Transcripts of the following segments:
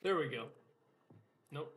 There we go. Nope.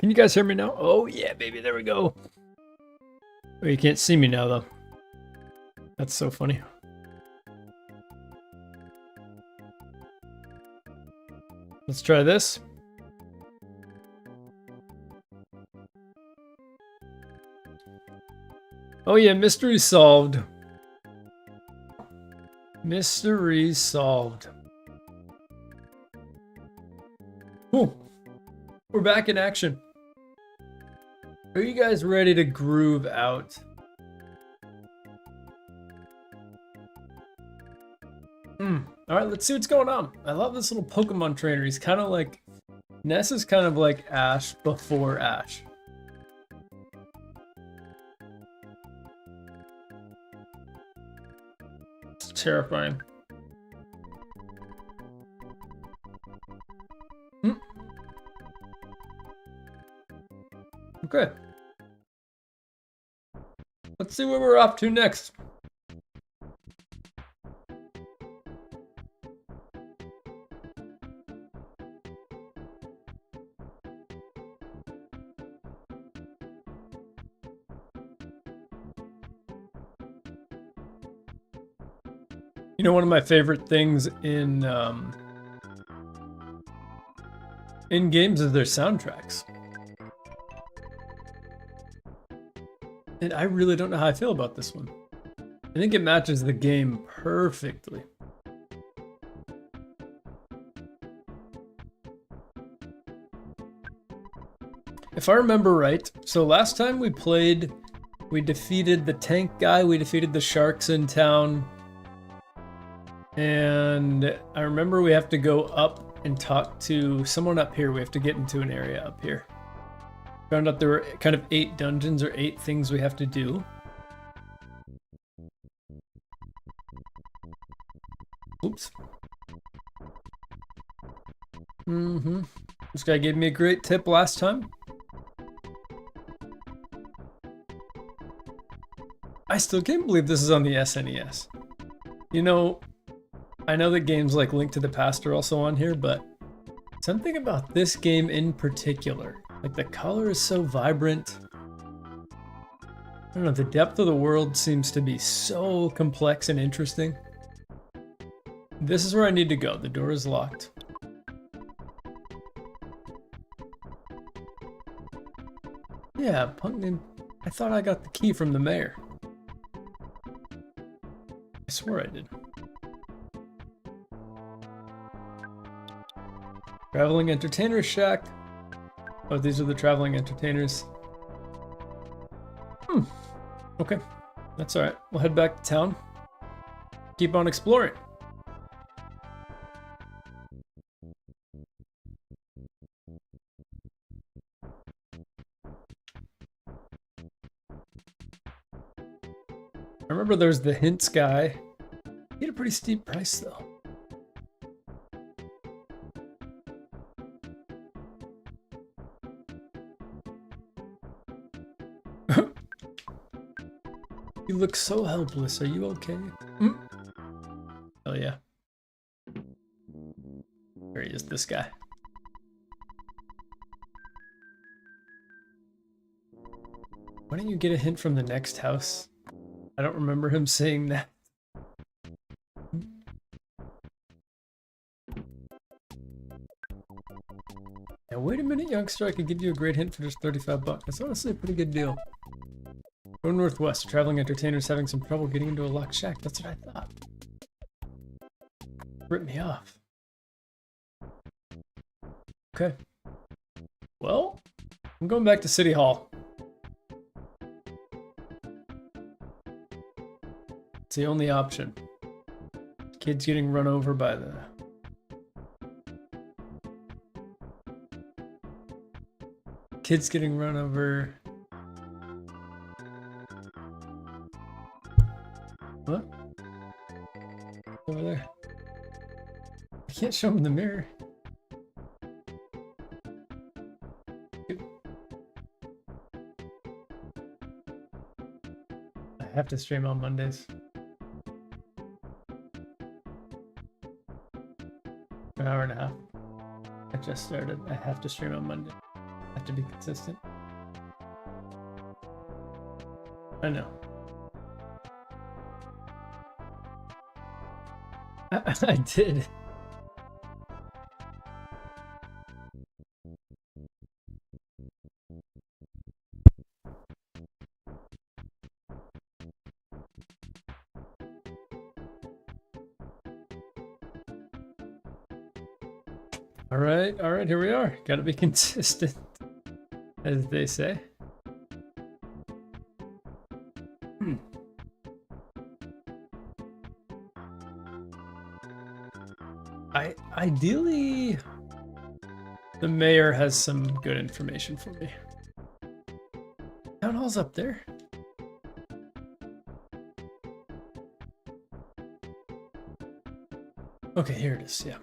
Can you guys hear me now? Oh yeah, baby, there we go. Oh, you can't see me now though. That's so funny. Let's try this. Oh yeah, mystery solved. Mystery solved. Ooh, we're back in action. Are you guys ready to groove out? All right, let's see what's going on. I love this little Pokemon trainer. He's kind of like, Ness is kind of like Ash before Ash. It's terrifying. Okay. Let's see what we're up to next. You know, one of my favorite things in games is their soundtracks. And I really don't know how I feel about this one. I think it matches the game perfectly. If I remember right, so last time we played, we defeated the tank guy, we defeated the sharks in town. And I remember we have to go up and talk to someone up here. We have to get into an area up here. Found out there were kind of 8 dungeons or 8 things we have to do. Oops. This guy gave me a great tip last time. I still can't believe this is on the SNES. You know, I know that games like Link to the Past are also on here, but something about this game in particular, like the color is so vibrant. I don't know, the depth of the world seems to be so complex and interesting. This is where I need to go. The door is locked. Yeah, punk named... I thought I got the key from the mayor. I swear I did. Traveling Entertainer Shack. Oh, these are the traveling entertainers. Okay, that's alright. We'll head back to town. Keep on exploring. I remember there's the hints guy. He had a pretty steep price though. You look so helpless. Are you okay? Oh yeah. There he is, this guy. Why don't you get a hint from the next house? I don't remember him saying that. Now wait a minute, youngster. I could give you a great hint for just 35 bucks. That's honestly a pretty good deal. Go northwest. Traveling entertainer's having some trouble getting into a locked shack. That's what I thought. Rip me off. Okay. Well, I'm going back to City Hall. It's the only option. Kids getting run over by the... Kids getting run over... What? Over there. I can't show him the mirror. I have to stream on Mondays. An hour and a half. I just started. I have to stream on Monday. I have to be consistent. I know. I did. All right, here we are. Gotta be consistent, as they say. Ideally, the mayor has some good information for me. Town hall's up there. Okay, here it is, yeah.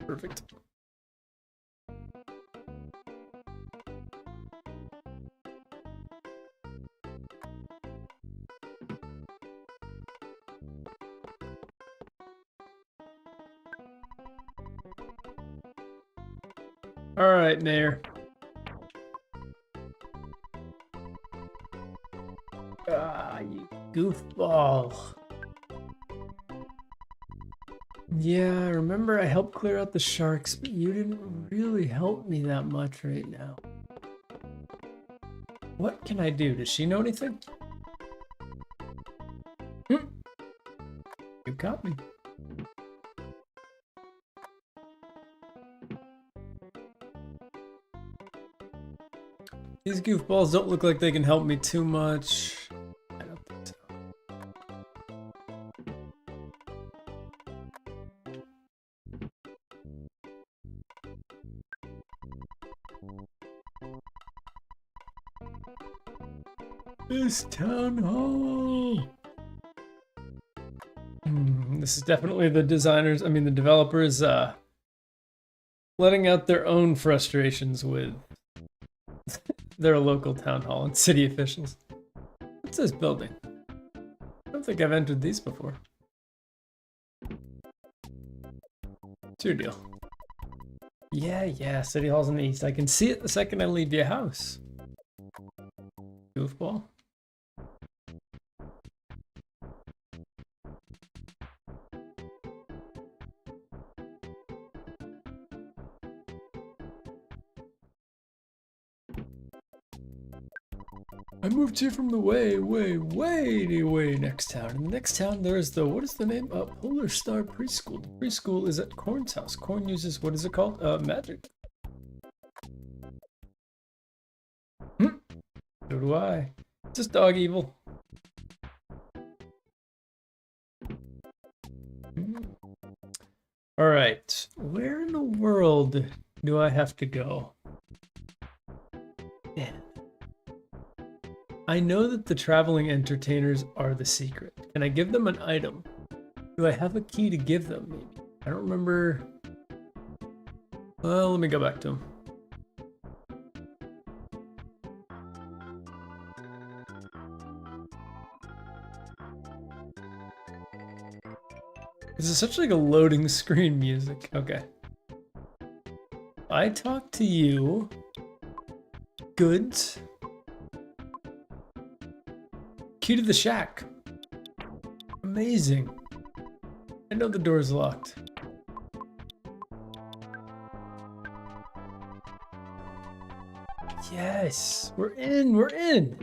Perfect. All right, Mayor. Goofball. Yeah, remember I helped clear out the sharks, but you didn't really help me that much right now. What can I do? Does she know anything? You got me. These goofballs don't look like they can help me too much. I don't think so. This town hall. This is definitely the designers, I mean the developers, letting out their own frustrations with their local town hall and city officials. What's this building? I don't think I've entered these before. What's your deal? Yeah, City Hall's in the east. I can see it the second I leave your house. Goofball. I moved here from the way next town. In the next town, there is the, what is the name? Polar Star Preschool. The preschool is at Corn's house. Corn uses, what is it called? Magic. So do I. Just dog evil. All right, where in the world do I have to go? Yeah. I know that the traveling entertainers are the secret. Can I give them an item? Do I have a key to give them, maybe? I don't remember. Well, let me go back to them. This is such like a loading screen music. Okay. I talk to you. Goods. Key to the shack. Amazing. I know the door's locked. Yes, we're in, we're in.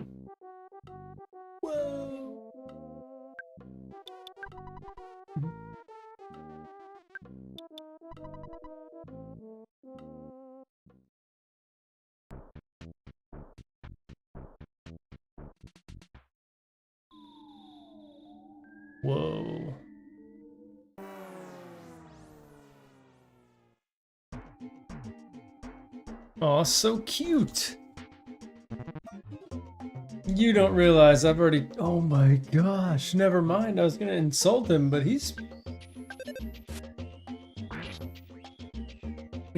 Whoa. Whoa. Oh, so cute. You don't realize I've already, oh my gosh, never mind. I was gonna insult him, but he's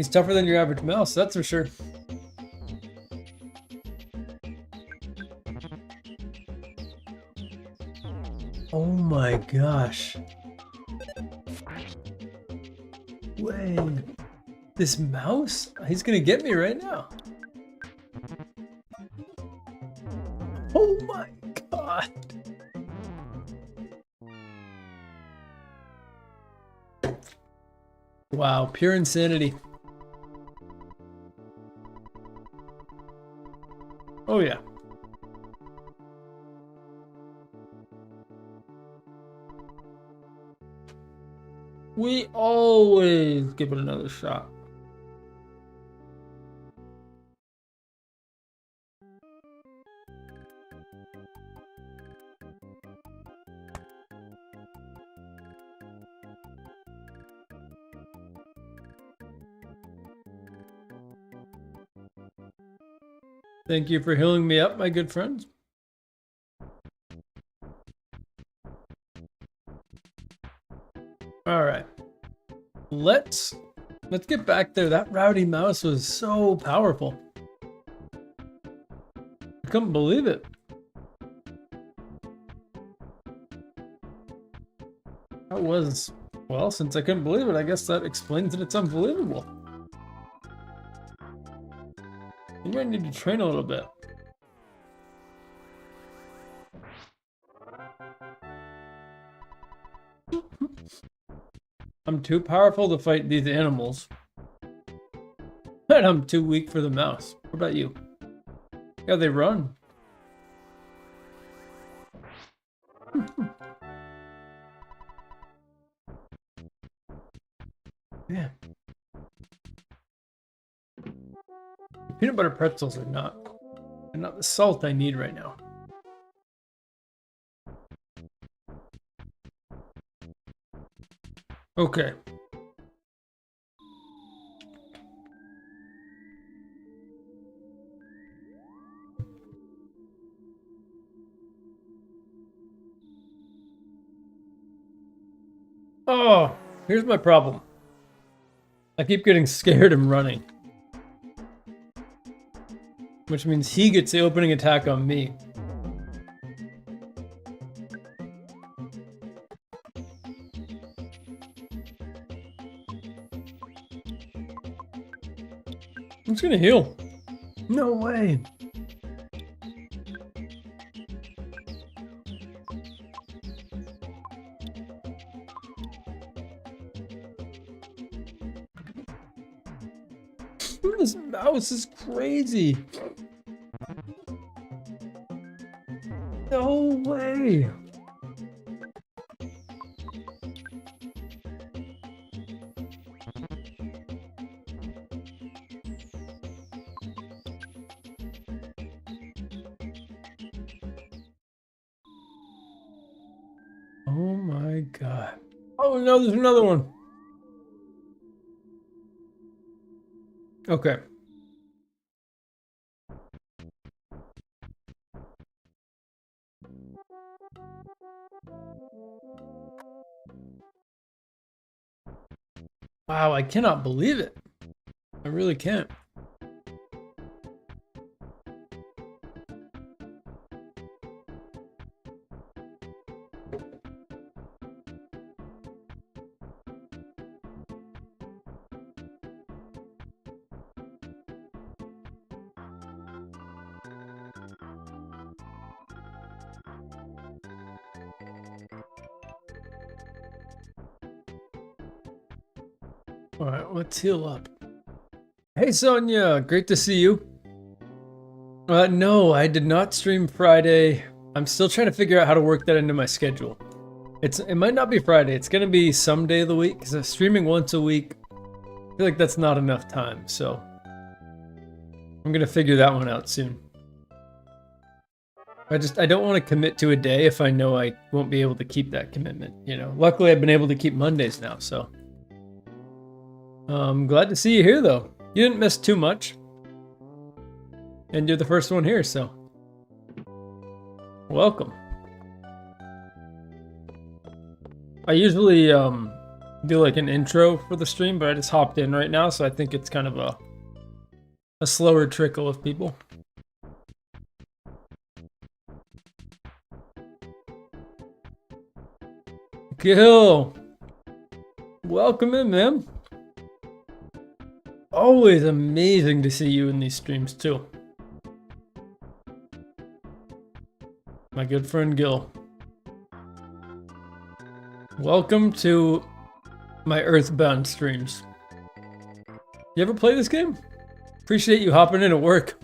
tougher than your average mouse, that's for sure. Oh my gosh. Wait. This mouse? He's gonna get me right now. Oh my god. Wow, pure insanity. Oh yeah. We always give it another shot. Thank you for healing me up, my good friends. All right. Let's get back there. That rowdy mouse was so powerful. I couldn't believe it. That was, well, since I couldn't believe it, I guess that explains that it's unbelievable. You might need to train a little bit. I'm too powerful to fight these animals. And I'm too weak for the mouse. What about you? Yeah, they run. Yeah. Peanut butter pretzels are not the salt I need right now. Okay. Oh, here's my problem. I keep getting scared and running. Which means he gets the opening attack on me. I'm just gonna heal. No way. This mouse is crazy. No way. Oh my god. Oh no, there's another one. Okay. Wow, I cannot believe it. I really can't. All right, let's heal up. Hey Sonia, great to see you. No, I did not stream Friday. I'm still trying to figure out how to work that into my schedule. It might not be Friday. It's gonna be some day of the week because streaming once a week, I feel like that's not enough time. So I'm gonna figure that one out soon. I don't want to commit to a day if I know I won't be able to keep that commitment. You know, luckily I've been able to keep Mondays now. So glad to see you here though. You didn't miss too much. And you're the first one here, so welcome. I usually do like an intro for the stream, but I just hopped in right now, so I think it's kind of a slower trickle of people. Gil, welcome in, man. Always amazing to see you in these streams too. My good friend Gil. Welcome to my Earthbound streams. You ever play this game? Appreciate you hopping in at work.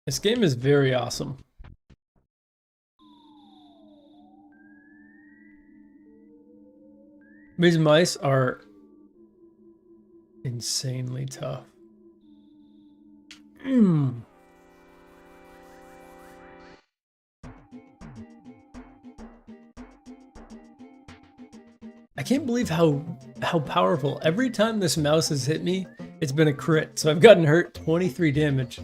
This game is very awesome. These mice are insanely tough. I can't believe how powerful. Every time this mouse has hit me, it's been a crit. So I've gotten hurt 23 damage.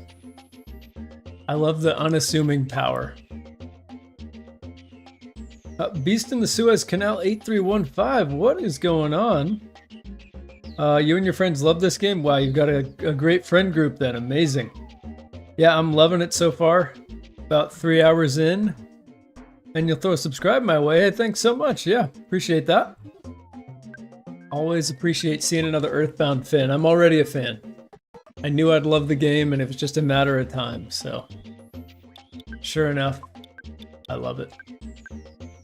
I love the unassuming power. Beast in the Suez Canal 8315. What is going on? You and your friends love this game? Wow, you've got a great friend group then. Amazing. Yeah, I'm loving it so far. About 3 hours in. And you'll throw a subscribe my way. Hey, thanks so much. Yeah, appreciate that. Always appreciate seeing another Earthbound fan. I'm already a fan. I knew I'd love the game and it was just a matter of time, so... Sure enough, I love it.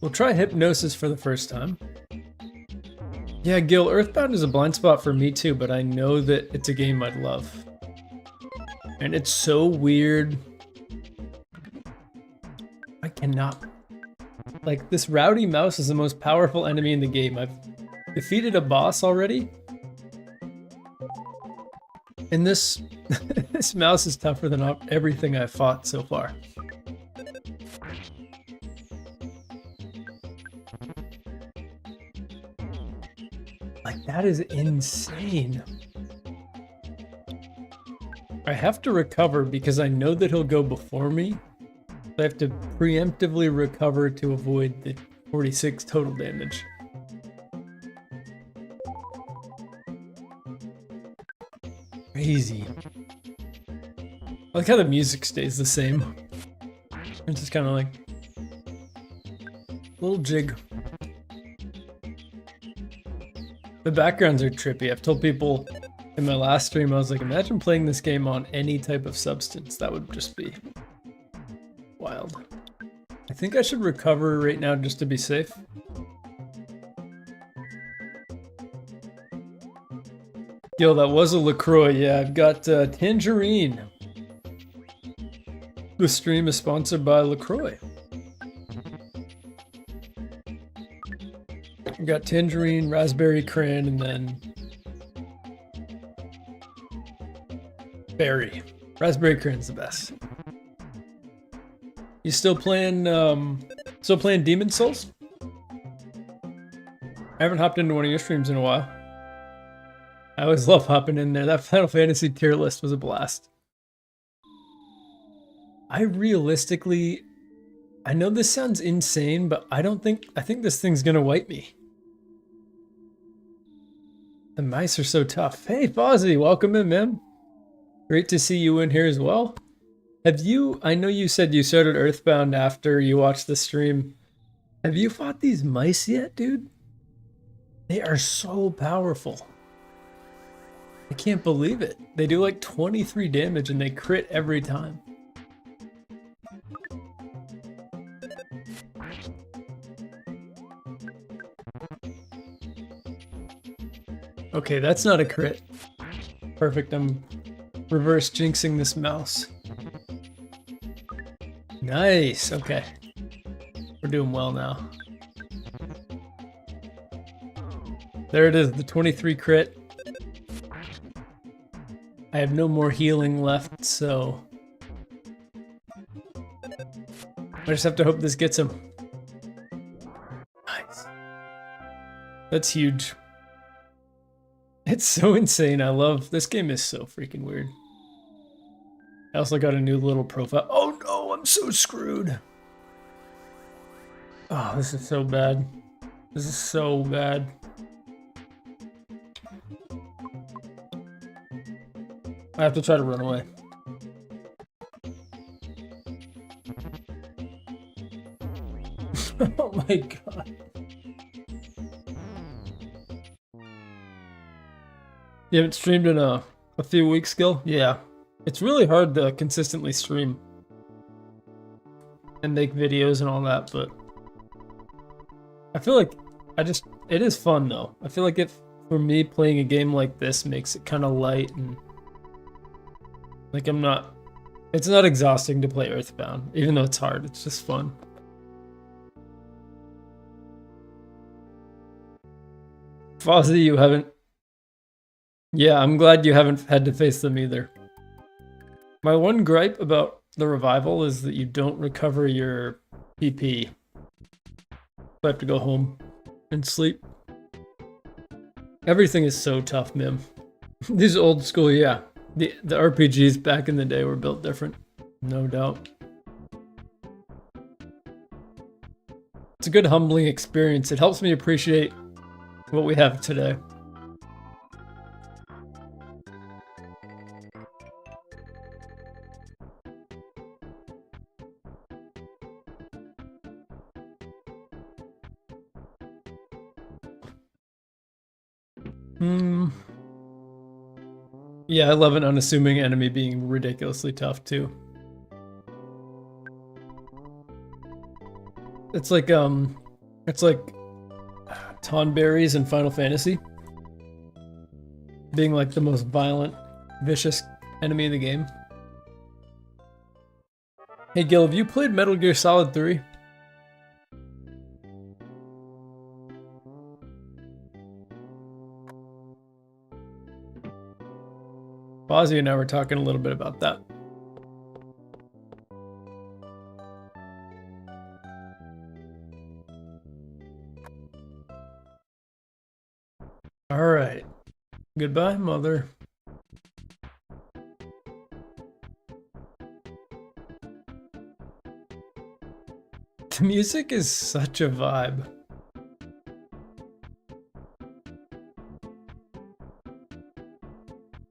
We'll try Hypnosis for the first time. Yeah, Gil, Earthbound is a blind spot for me too, but I know that it's a game I'd love. And it's so weird. I cannot... Like, this rowdy mouse is the most powerful enemy in the game. I've defeated a boss already. And this... this mouse is tougher than everything I've fought so far. Like, that is insane. I have to recover because I know that he'll go before me. I have to preemptively recover to avoid the 46 total damage. Crazy. I like how the music stays the same. It's just kind of like a little jig. The backgrounds are trippy. I've told people in my last stream, I was like, imagine playing this game on any type of substance. That would just be wild. I think I should recover right now just to be safe. Yo, that was a LaCroix. Yeah, I've got Tangerine. The stream is sponsored by LaCroix. I've got Tangerine, Raspberry Cran, and then Berry. Raspberry Cran's the best. You still playing Demon Souls? I haven't hopped into one of your streams in a while. I always love hopping in there. That Final Fantasy tier list was a blast. I know this sounds insane, but I think this thing's gonna wipe me. The mice are so tough. Hey, Fozzie, welcome in, man. Great to see you in here as well. I know you said you started Earthbound after you watched the stream. Have you fought these mice yet, dude? They are so powerful. I can't believe it. They do like 23 damage and they crit every time. Okay, that's not a crit. Perfect, I'm reverse jinxing this mouse. Nice, okay. We're doing well now. There it is, the 23 crit. I have no more healing left, so... I just have to hope this gets him. Nice. That's huge. It's so insane. I love... This game is so freaking weird. I also got a new little profile. Oh no, I'm so screwed. Oh, this is so bad. This is so bad. I have to try to run away. Oh my god. You haven't streamed in a few weeks, Gil? Yeah. It's really hard to consistently stream and make videos and all that, but I feel like it is fun though. I feel like for me, playing a game like this makes it kind of light and like it's not exhausting to play Earthbound, even though it's hard, it's just fun. Fozzie, you haven't... Yeah, I'm glad you haven't had to face them either. My one gripe about the revival is that you don't recover your PP. I have to go home and sleep. Everything is so tough, man. These old school, yeah. The RPGs back in the day were built different, no doubt. It's a good humbling experience. It helps me appreciate what we have today. Hmm. Yeah, I love an unassuming enemy being ridiculously tough too. It's like Tonberries in Final Fantasy being like the most violent, vicious enemy in the game. Hey Gil, have you played Metal Gear Solid 3? Fozzie and I were talking a little bit about that. Alright. Goodbye, mother. The music is such a vibe.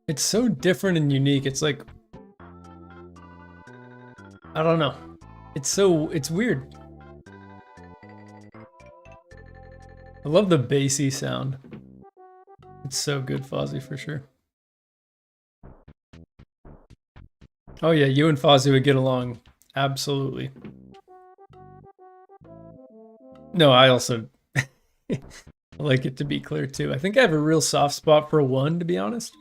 It's so different and unique. It's like, I don't know. It's weird. I love the bassy sound. It's so good, Fozzie, for sure. Oh yeah, you and Fozzie would get along. Absolutely. No, I also like it to be clear too. I think I have a real soft spot for one, to be honest.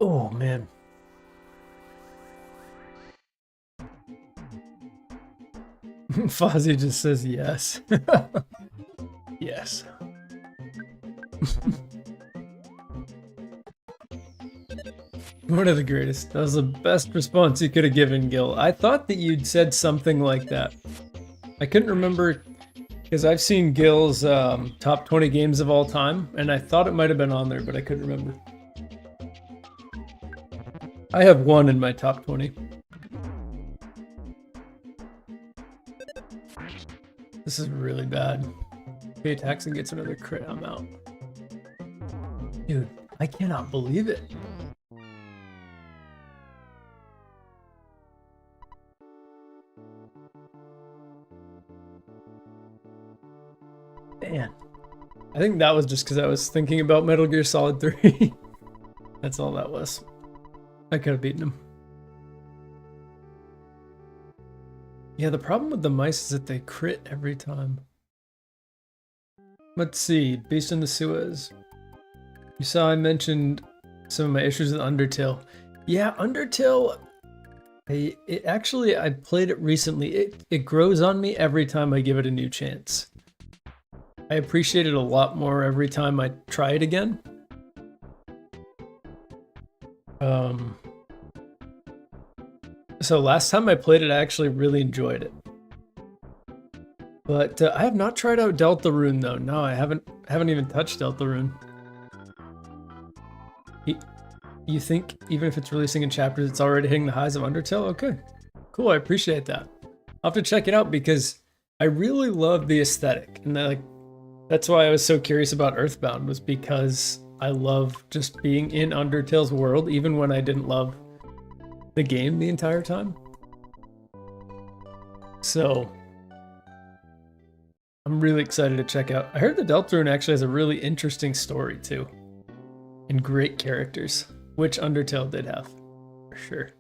Oh man. Fozzie just says yes. Yes. One of the greatest. That was the best response you could have given, Gil. I thought that you'd said something like that. I couldn't remember because I've seen Gil's top 20 games of all time, and I thought it might have been on there, but I couldn't remember. I have one in my top 20. This is really bad. Okay, Taxon gets another crit. I'm out. Dude, I cannot believe it. Man. I think that was just because I was thinking about Metal Gear Solid 3. That's all that was. I could have beaten him. Yeah, the problem with the mice is that they crit every time. Let's see. Beast in the Suez. You saw I mentioned some of my issues with Undertale. Yeah, Undertale, I played it recently. It grows on me every time I give it a new chance. I appreciate it a lot more every time I try it again. So last time I played it, I actually really enjoyed it. But I have not tried out Deltarune though. No, I haven't even touched Deltarune. You think even if it's releasing in chapters, it's already hitting the highs of Undertale? Okay, cool. I appreciate that. I'll have to check it out because I really love the aesthetic, and that's why I was so curious about Earthbound, was because I love just being in Undertale's world, even when I didn't love the game the entire time. So I'm really excited to check out. I heard the Deltarune actually has a really interesting story too, and great characters, which Undertale did have, for sure.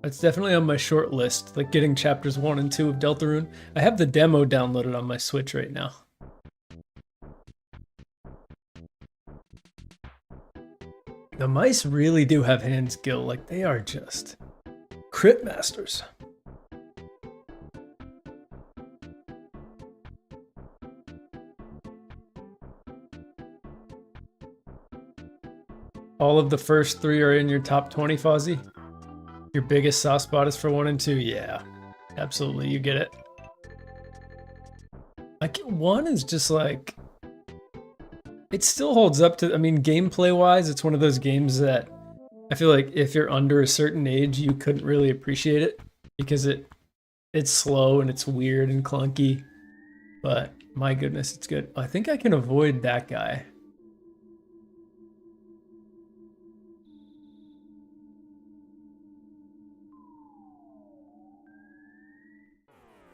It's definitely on my short list, like getting chapters 1 and 2 of Deltarune. I have the demo downloaded on my Switch right now. The mice really do have hand skill, like they are just crit masters. All of the first 3 are in your top 20, Fozzie? Your biggest soft spot is for 1 and 2? Yeah, absolutely, you get it. Like, 1 is just like... It still holds up to... I mean, gameplay-wise, it's one of those games that I feel like if you're under a certain age, you couldn't really appreciate it because it's slow and it's weird and clunky. But my goodness, it's good. I think I can avoid that guy.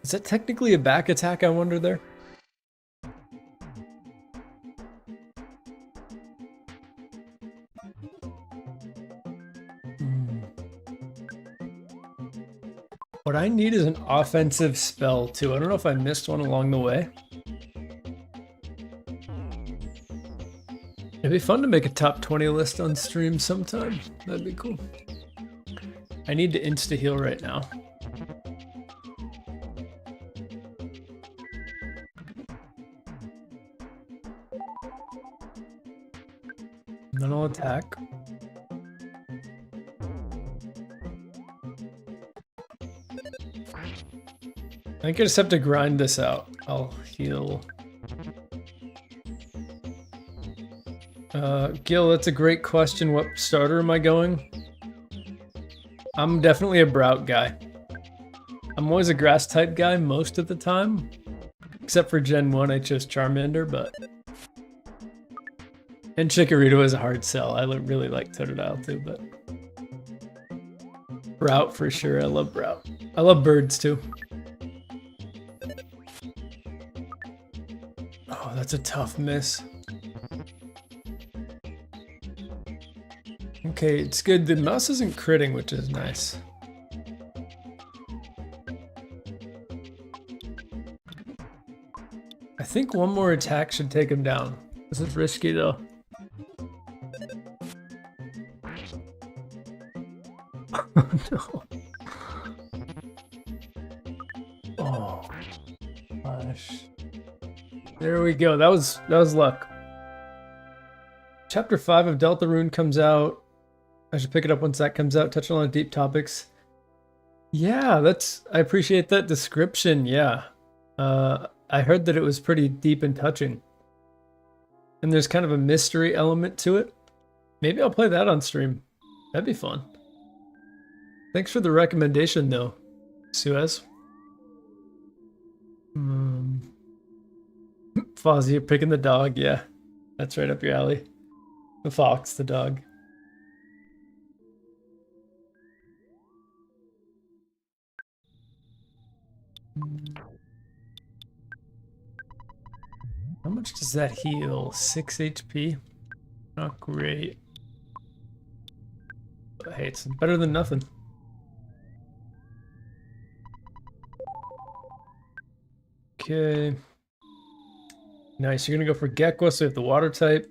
Is that technically a back attack, I wonder there? What I need is an offensive spell too. I don't know if I missed one along the way. It'd be fun to make a top 20 list on stream sometime. That'd be cool. I need to insta-heal right now. And then I'll attack. I think I just have to grind this out. I'll heal. Gil, that's a great question. What starter am I going? I'm definitely a Brout guy. I'm always a grass type guy most of the time. Except for Gen 1, I chose Charmander, but... And Chikorita is a hard sell. I really like Totodile too, but... Brout for sure. I love Brout. I love birds too. Oh, that's a tough miss. Okay, it's good. The mouse isn't critting, which is nice. I think one more attack should take him down. This is risky though. No. Oh, gosh. There we go. That was luck. Chapter 5 of Deltarune comes out. I should pick it up once that comes out. Touch on a lot of deep topics. Yeah, I appreciate that description. Yeah. I heard that it was pretty deep and touching. And there's kind of a mystery element to it. Maybe I'll play that on stream. That'd be fun. Thanks for the recommendation though, Suez. Fozzie, you're picking the dog. Yeah, that's right up your alley. The fox, the dog. How much does that heal? 6 HP? Not great. But hey, it's better than nothing. Okay. Nice, you're gonna go for Gecko, so you have the water type.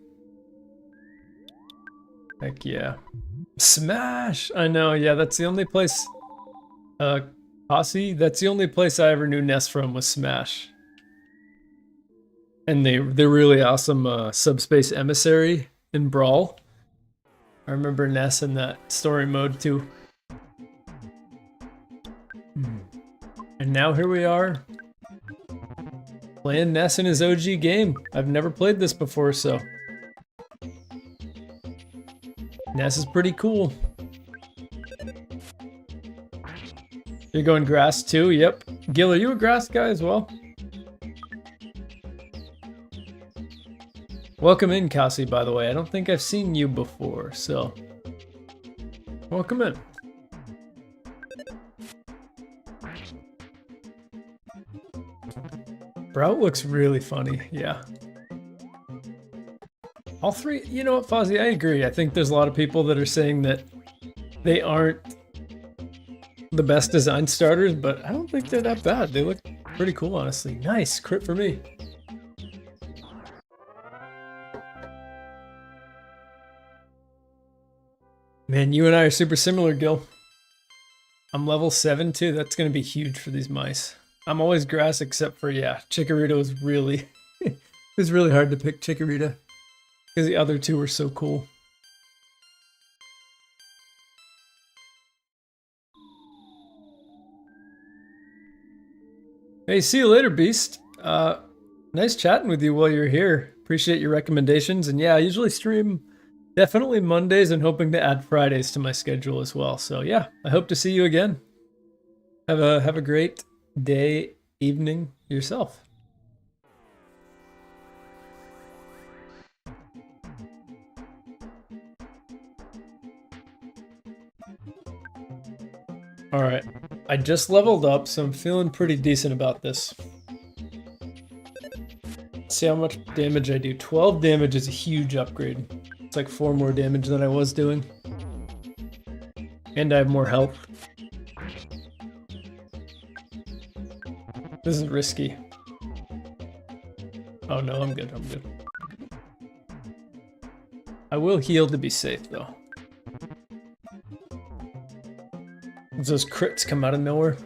Heck yeah. Smash! I know, yeah, that's the only place... Posse? That's the only place I ever knew Ness from was Smash. And they're really awesome Subspace Emissary in Brawl. I remember Ness in that story mode too. And now here we are. Playing Ness in his OG game. I've never played this before, so... Ness is pretty cool. You're going grass too? Yep. Gil, are you a grass guy as well? Welcome in, Cassie, by the way. I don't think I've seen you before, so... Welcome in. Brout looks really funny, yeah. All three, you know what, Fozzie, I agree. I think there's a lot of people that are saying that they aren't the best design starters, but I don't think they're that bad. They look pretty cool, honestly. Nice, crit for me. Man, you and I are super similar, Gil. I'm level 7 too. That's going to be huge for these mice. I'm always grass except for, yeah, Chikorita was really... it was really hard to pick Chikorita. Because the other two were so cool. Hey, see you later, Beast. Nice chatting with you while you're here. Appreciate your recommendations. And yeah, I usually stream definitely Mondays and hoping to add Fridays to my schedule as well. So yeah, I hope to see you again. Have a great day, evening yourself. All right. I just leveled up, so I'm feeling pretty decent about this. Let's see how much damage I do. 12 damage is a huge upgrade. It's like 4 more damage than I was doing. And I have more health. This is risky. Oh no, I'm good, I'm good. I will heal to be safe though. Those crits come out of nowhere.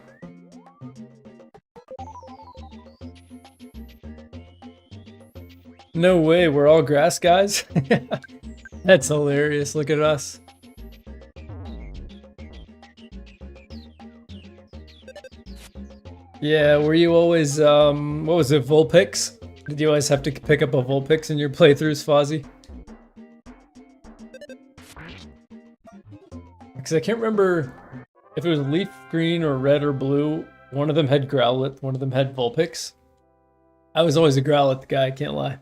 No way, we're all grass guys? That's hilarious, look at us. Yeah, were you always, what was it, Vulpix? Did you always have to pick up a Vulpix in your playthroughs, Fozzie? Because I can't remember if it was leaf green or red or blue. One of them had Growlithe, one of them had Vulpix. I was always a Growlithe guy, I can't lie.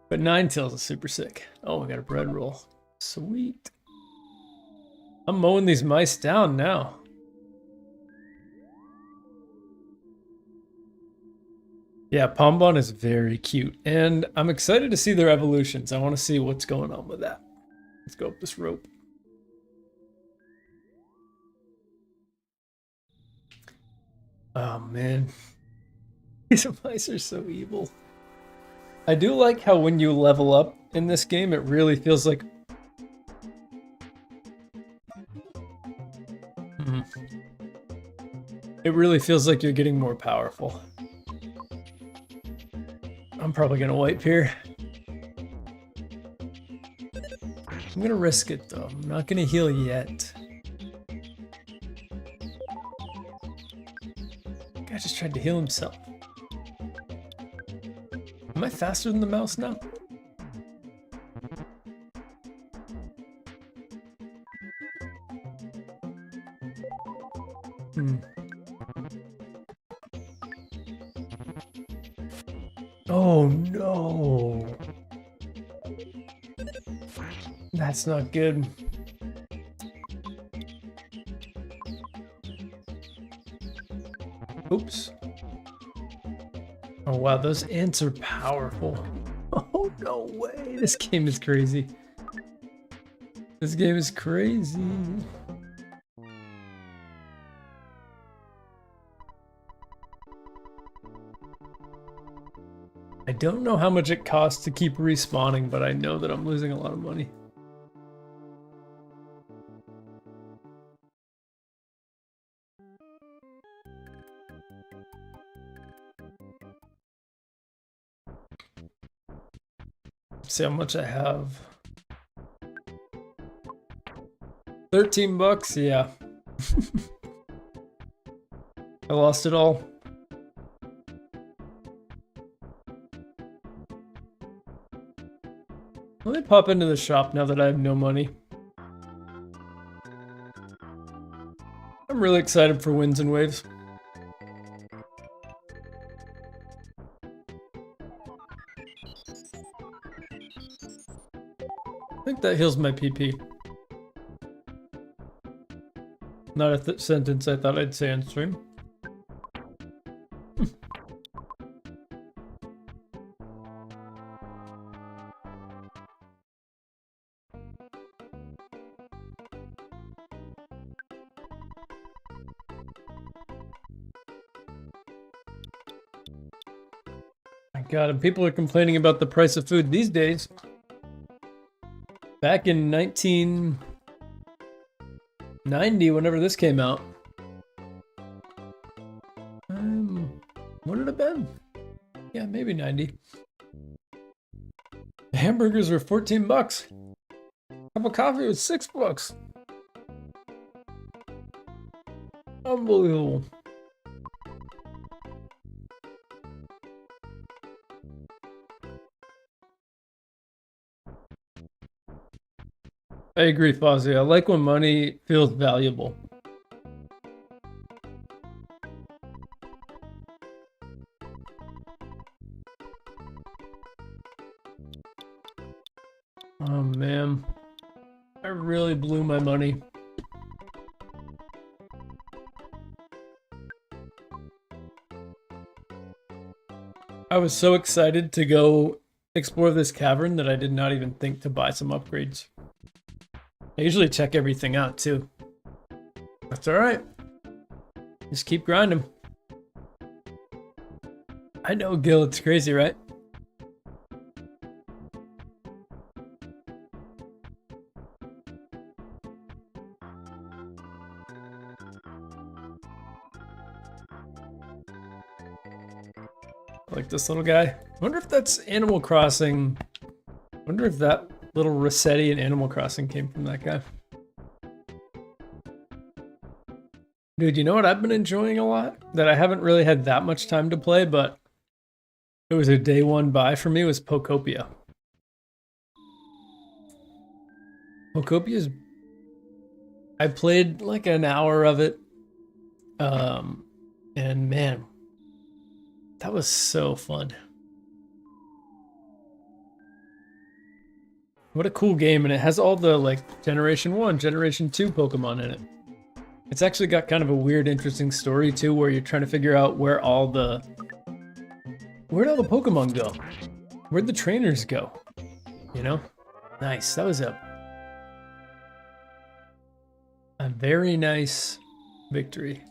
But Ninetales is super sick. Oh, we got a bread roll. Sweet. I'm mowing these mice down now. Yeah, Pombon is very cute, and I'm excited to see their evolutions. I want to see what's going on with that. Let's go up this rope. Oh man, these mice are so evil. I do like how when you level up in this game, it really feels like... It really feels like you're getting more powerful. I'm probably gonna wipe here. I'm gonna risk it though. I'm not gonna heal yet. The guy just tried to heal himself. Am I faster than the mouse now? Oh no! That's not good. Oops. Oh wow, those ants are powerful. Oh no way, this game is crazy. This game is crazy. I don't know how much it costs to keep respawning, but I know that I'm losing a lot of money. Let's see how much I have. 13 bucks, yeah. I lost it all. Let me pop into the shop now that I have no money. I'm really excited for Winds and Waves. I think that heals my PP. Not a sentence I thought I'd say on stream. My God, and people are complaining about the price of food these days. Back in 1990, whenever this came out. What did it have been? Yeah, maybe 90. The hamburgers were 14 bucks. Cup of coffee was 6 bucks. Unbelievable. I agree, Fozzie. I like when money feels valuable. Oh man. really blew my money. I was so excited to go explore this cavern that I did not even think to buy some upgrades. I usually check everything out too. That's alright. Just keep grinding. I know, Gil, it's crazy, right? Like this little guy. I wonder if that's Animal Crossing. I wonder if that little Rossetti in Animal Crossing came from that guy. Dude, you know what I've been enjoying a lot? That I haven't really had that much time to play, but it was a day one buy for me, was Pokopia. Pokopia's... I played like an hour of it. And man, that was so fun. What a cool game, and it has all the like Generation 1, Generation 2 Pokemon in it. It's actually got kind of a weird, interesting story too, where you're trying to figure out where'd all the Pokemon go? Where'd the trainers go? You know? Nice, that was a very nice victory.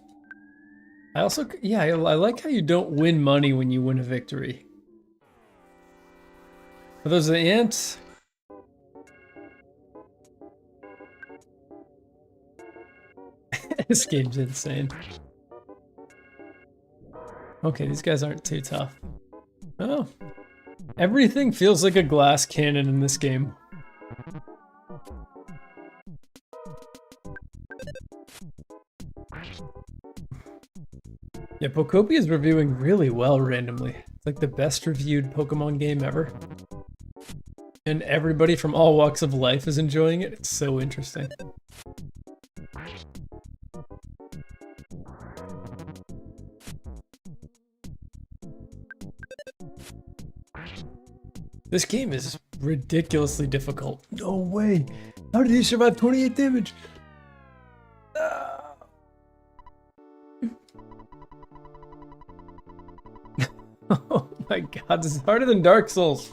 I also, yeah, I like how you don't win money when you win a victory. Are those the ants? This game's insane. Okay, these guys aren't too tough. Oh. Everything feels like a glass cannon in this game. Yeah, Pokopia is reviewing really well randomly. It's like the best reviewed Pokemon game ever. And everybody from all walks of life is enjoying it. It's so interesting. This game is ridiculously difficult. No way! How did he survive 28 damage? Oh my god, this is harder than Dark Souls.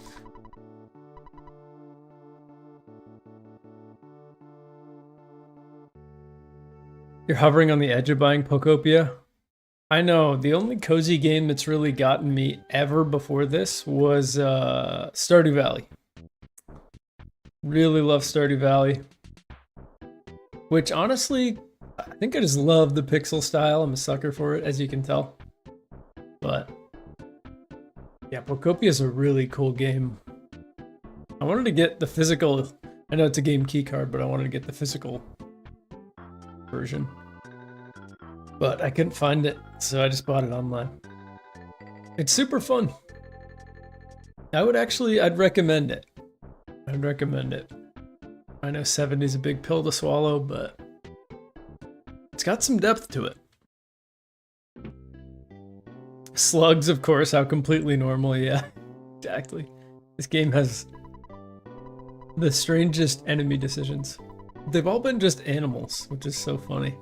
You're hovering on the edge of buying Pokopia? I know, the only cozy game that's really gotten me ever before this was Stardew Valley. Really love Stardew Valley. Which honestly, I think I just love the pixel style. I'm a sucker for it, as you can tell. But yeah, Pokopia is a really cool game. I wanted to get the physical, I know it's a game key card, but I wanted to get the physical version. But I couldn't find it, so I just bought it online. It's super fun. I'd recommend it. I'd recommend it. I know 70 is a big pill to swallow, but it's got some depth to it. Slugs, of course, how completely normal, yeah. Exactly. This game has the strangest enemy decisions. They've all been just animals, which is so funny.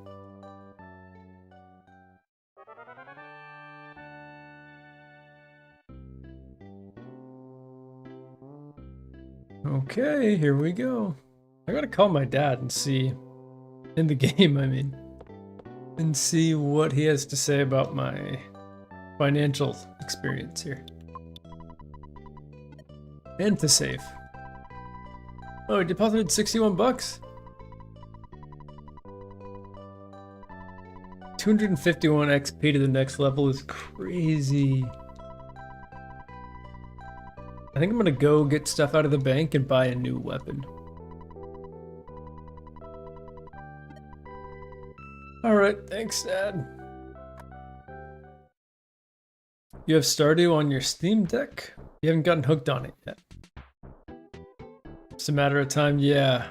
Okay, here we go. I gotta call my dad and see, in the game, I mean, and see what he has to say about my financial experience here. And to save. Oh, he deposited 61 bucks. 251 XP to the next level is crazy. I think I'm gonna go get stuff out of the bank and buy a new weapon. Alright, thanks, Dad. You have Stardew on your Steam Deck? You haven't gotten hooked on it yet. It's a matter of time, yeah.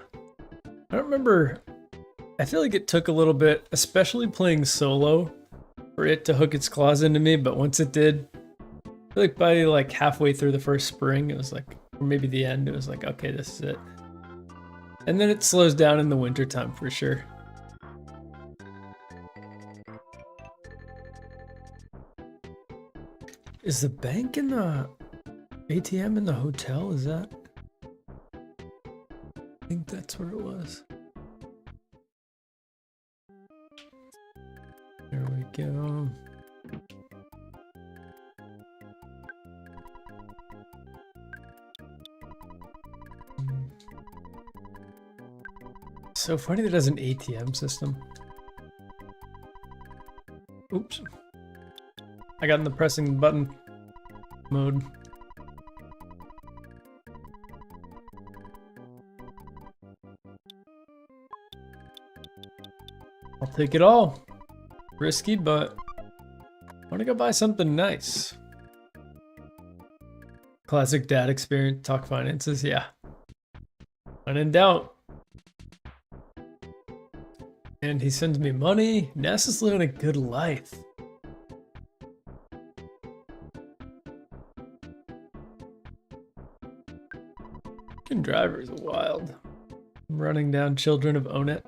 I don't remember. I feel like it took a little bit, especially playing solo, for it to hook its claws into me, but once it did, I feel like by like halfway through the first spring, it was like, or maybe the end, it was like, okay, this is it. And then it slows down in the wintertime for sure. Is the bank in the ATM in the hotel? Is that? I think that's where it was. There we go. So funny that it has an ATM system. Oops. I got in the pressing button mode. I'll take it all. Risky, but I want to go buy something nice. Classic dad experience, talk finances, yeah. When in doubt. And he sends me money. Ness is living a good life. Fucking drivers are wild. I'm running down children of Own It.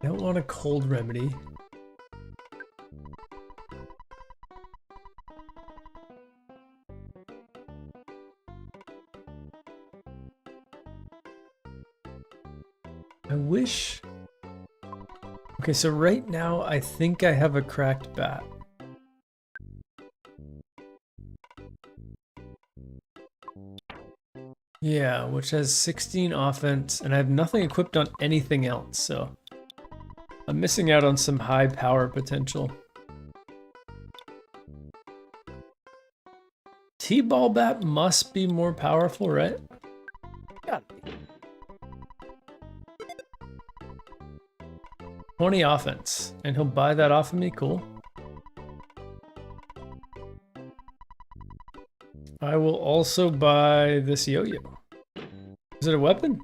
I don't want a cold remedy. I wish... Okay, so right now I think I have a cracked bat. Yeah, which has 16 offense, and I have nothing equipped on anything else, so... I'm missing out on some high power potential. T-ball bat must be more powerful, right? Gotta be. 20 offense, and he'll buy that off of me, cool. I will also buy this yo-yo. Is it a weapon?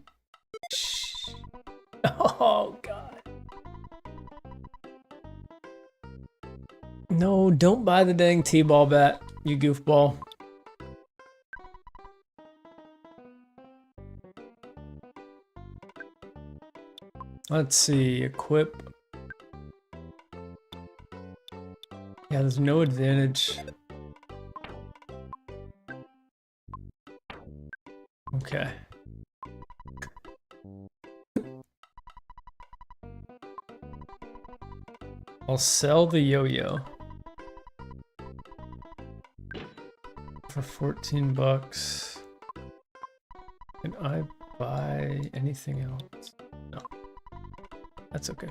Oh, God. No, don't buy the dang T-ball bat, you goofball. Let's see, equip. Yeah, there's no advantage. Okay. I'll sell the yo-yo. For 14 bucks. Can I buy anything else? No. That's okay.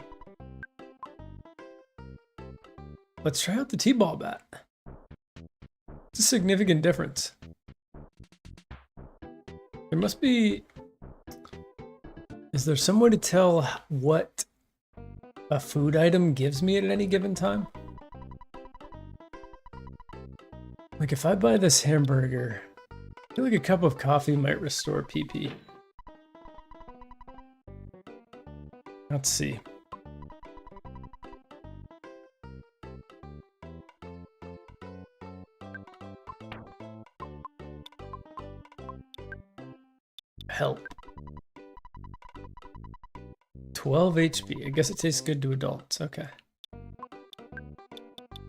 Let's try out the T-ball bat. It's a significant difference. There must be... Is there some way to tell what a food item gives me at any given time? Like if I buy this hamburger, I feel like a cup of coffee might restore PP. Let's see. Help. 12 HP. I guess it tastes good to adults. Okay.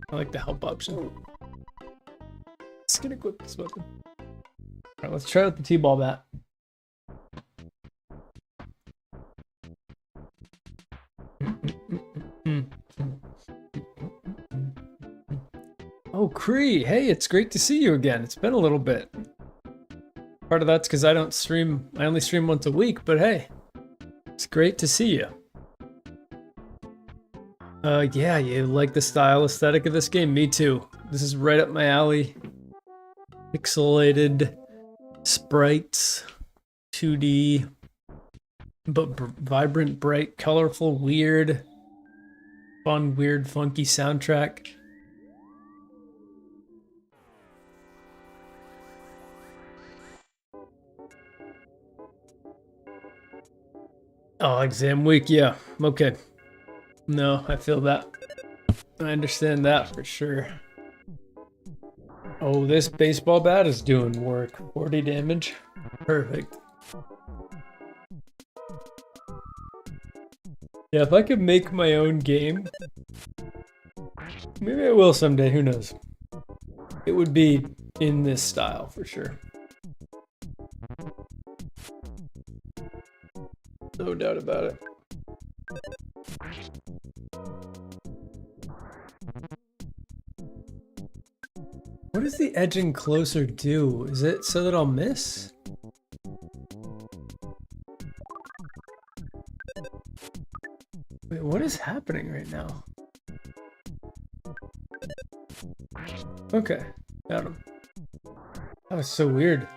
I like the help option. Just gonna equip this weapon. Alright, let's try out the T-ball bat. Oh, Cree! Hey, it's great to see you again. It's been a little bit. Part of that's because I don't stream, I only stream once a week, but hey, it's great to see you. Yeah, you like the style aesthetic of this game? Me too. This is right up my alley. Pixelated sprites, 2D, but vibrant, bright, colorful, weird, fun, weird, funky soundtrack. Oh, exam week, yeah, okay. No, I feel that. I understand that for sure. Oh, Oh, this baseball bat is doing work. 40 damage. Perfect. Yeah, if I could make my own game, maybe I will someday, who knows. It would be in this style for sure. No doubt about it. What does the edging closer do? Is it so that I'll miss? Wait, what is happening right now? Okay, got him. That was so weird.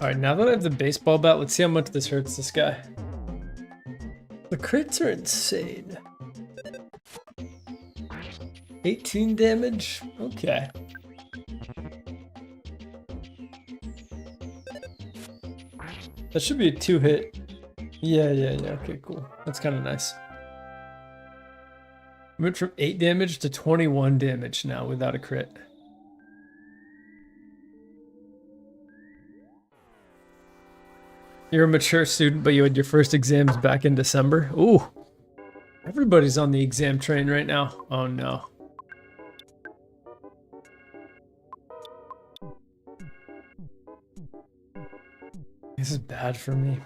Alright, now that I have the baseball bat, let's see how much this hurts this guy. The crits are insane. 18 damage? Okay. That should be a 2-hit. Yeah, okay, cool. That's kind of nice. I went from 8 damage to 21 damage now without a crit. You're a mature student, but you had your first exams back in December? Ooh. Everybody's on the exam train right now. Oh no. This is bad for me.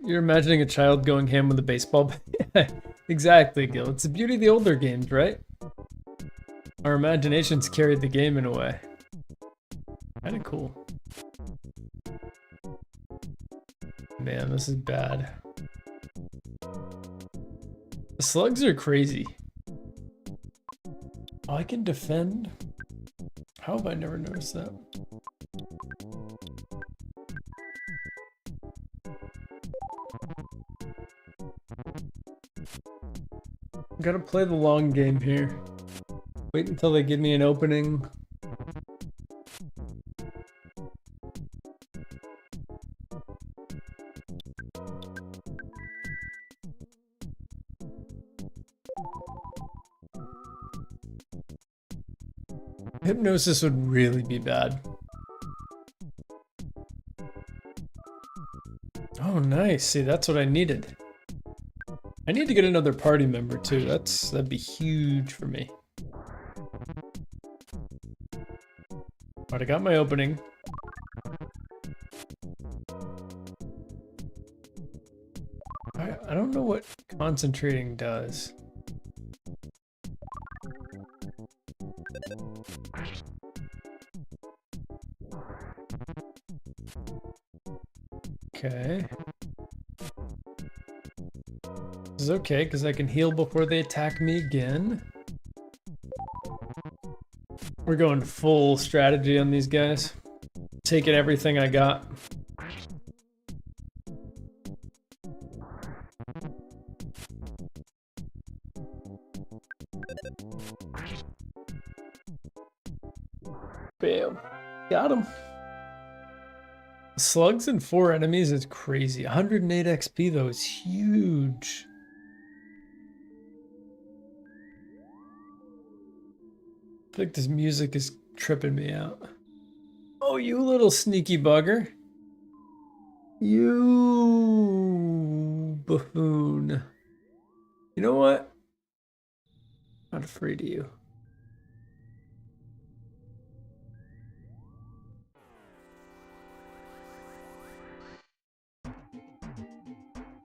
You're imagining a child going ham with a baseball bat? Exactly, Gil. It's the beauty of the older games, right? Our imaginations carried the game in a way. Kinda cool. Man, this is bad. The slugs are crazy. Oh, I can defend? How have I never noticed that? Gotta play the long game here. Wait until they give me an opening. Hypnosis would really be bad. Oh, nice. See, that's what I needed. I need to get another party member too. That'd be huge for me. Alright, I got my opening. I don't know what concentrating does. Okay. This is okay, because I can heal before they attack me again. We're going full strategy on these guys. Taking everything I got. Bam. Got him. Slugs and 4 enemies is crazy. 108 XP though is huge. I think this music is tripping me out. Oh, you little sneaky bugger. You buffoon. You know what? I'm not afraid of you.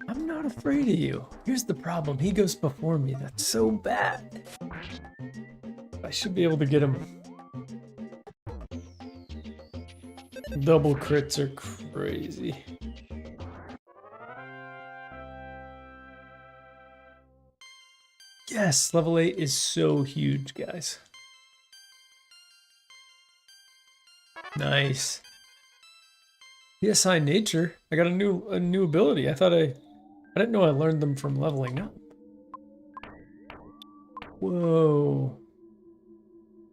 I'm not afraid of you. Here's the problem. He goes before me. That's so bad. I should be able to get him. Double crits are crazy. Yes, level 8 is so huge, guys. Nice. PSI nature. I got a new ability. I didn't know I learned them from leveling up. Whoa.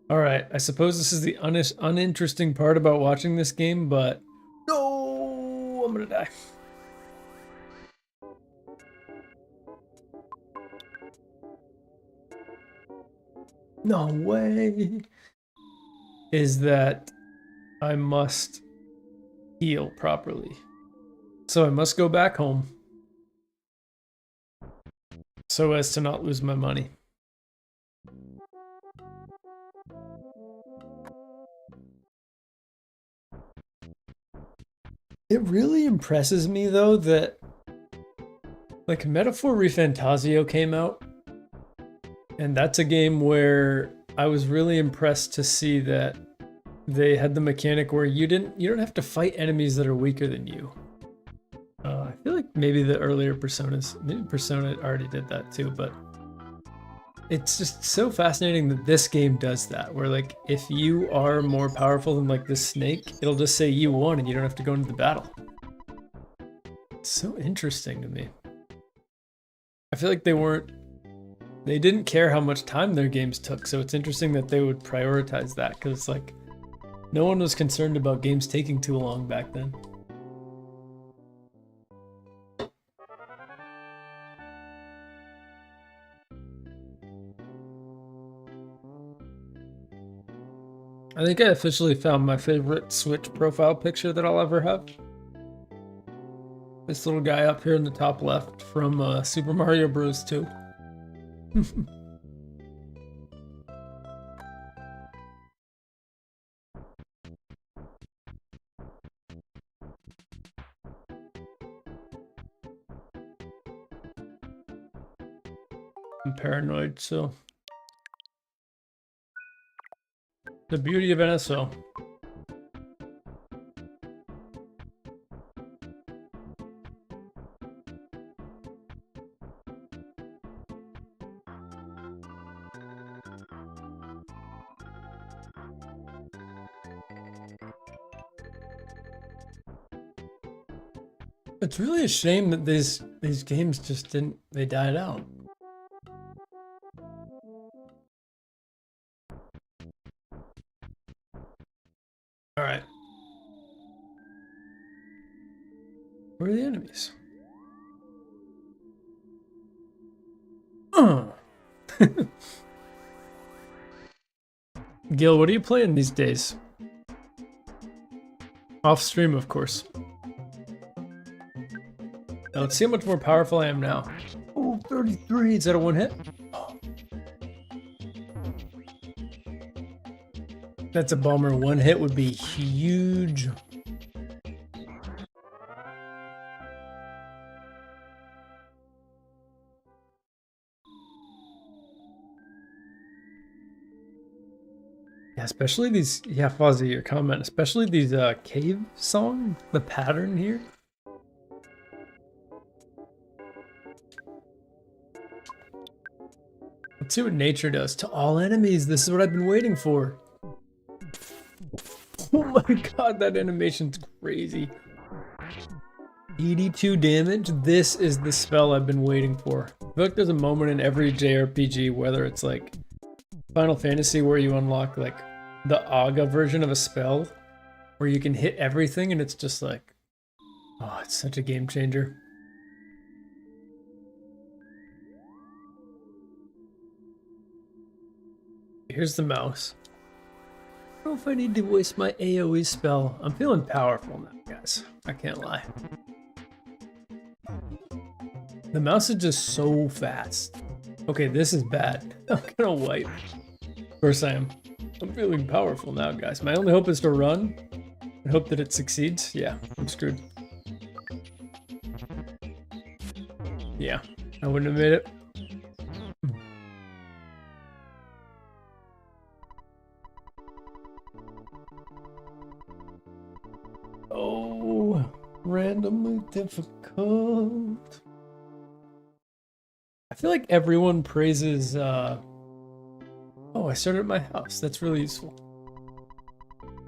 All right. I suppose this is the uninteresting part about watching this game, but no, I'm gonna die. No way. Is that I must heal properly. So I must go back home so as to not lose my money. It really impresses me though that like Metaphor ReFantazio came out, and that's a game where I was really impressed to see that they had the mechanic where you don't have to fight enemies that are weaker than you. I feel like maybe the earlier maybe Persona already did that too, but it's just so fascinating that this game does that, where like if you are more powerful than like this snake, it'll just say you won and you don't have to go into the battle. It's so interesting to me. I feel like they didn't care how much time their games took, so it's interesting that they would prioritize that, because like no one was concerned about games taking too long back then. I think I officially found my favorite Switch profile picture that I'll ever have. This little guy up here in the top left from Super Mario Bros. 2. I'm paranoid, so the beauty of NSO. It's really a shame that these games just they died out. All right. Where are the enemies? Oh. Gil, what are you playing these days? Off stream, of course. Now let's see how much more powerful I am now. Oh, 33. Is that a one hit? Oh. That's a bummer. One hit would be huge. Yeah, especially these, yeah, Fuzzy, your comment, especially these cave song, the pattern here. Let's see what nature does to all enemies. This is what I've been waiting for. Oh my god, that animation's crazy. 82 damage. This is the spell I've been waiting for. I feel like there's a moment in every JRPG, whether it's like Final Fantasy, where you unlock like the Aga version of a spell, where you can hit everything and it's just like, oh, it's such a game changer. Here's the mouse. I don't know if I need to waste my AoE spell. I'm feeling powerful now, guys. I can't lie. The mouse is just so fast. Okay, this is bad. I'm gonna wipe. Of course I am. I'm feeling powerful now, guys. My only hope is to run and hope that it succeeds. Yeah, I'm screwed. Yeah, I wouldn't have made it. Oh, randomly difficult. I feel like everyone praises, oh, I started at my house. That's really useful.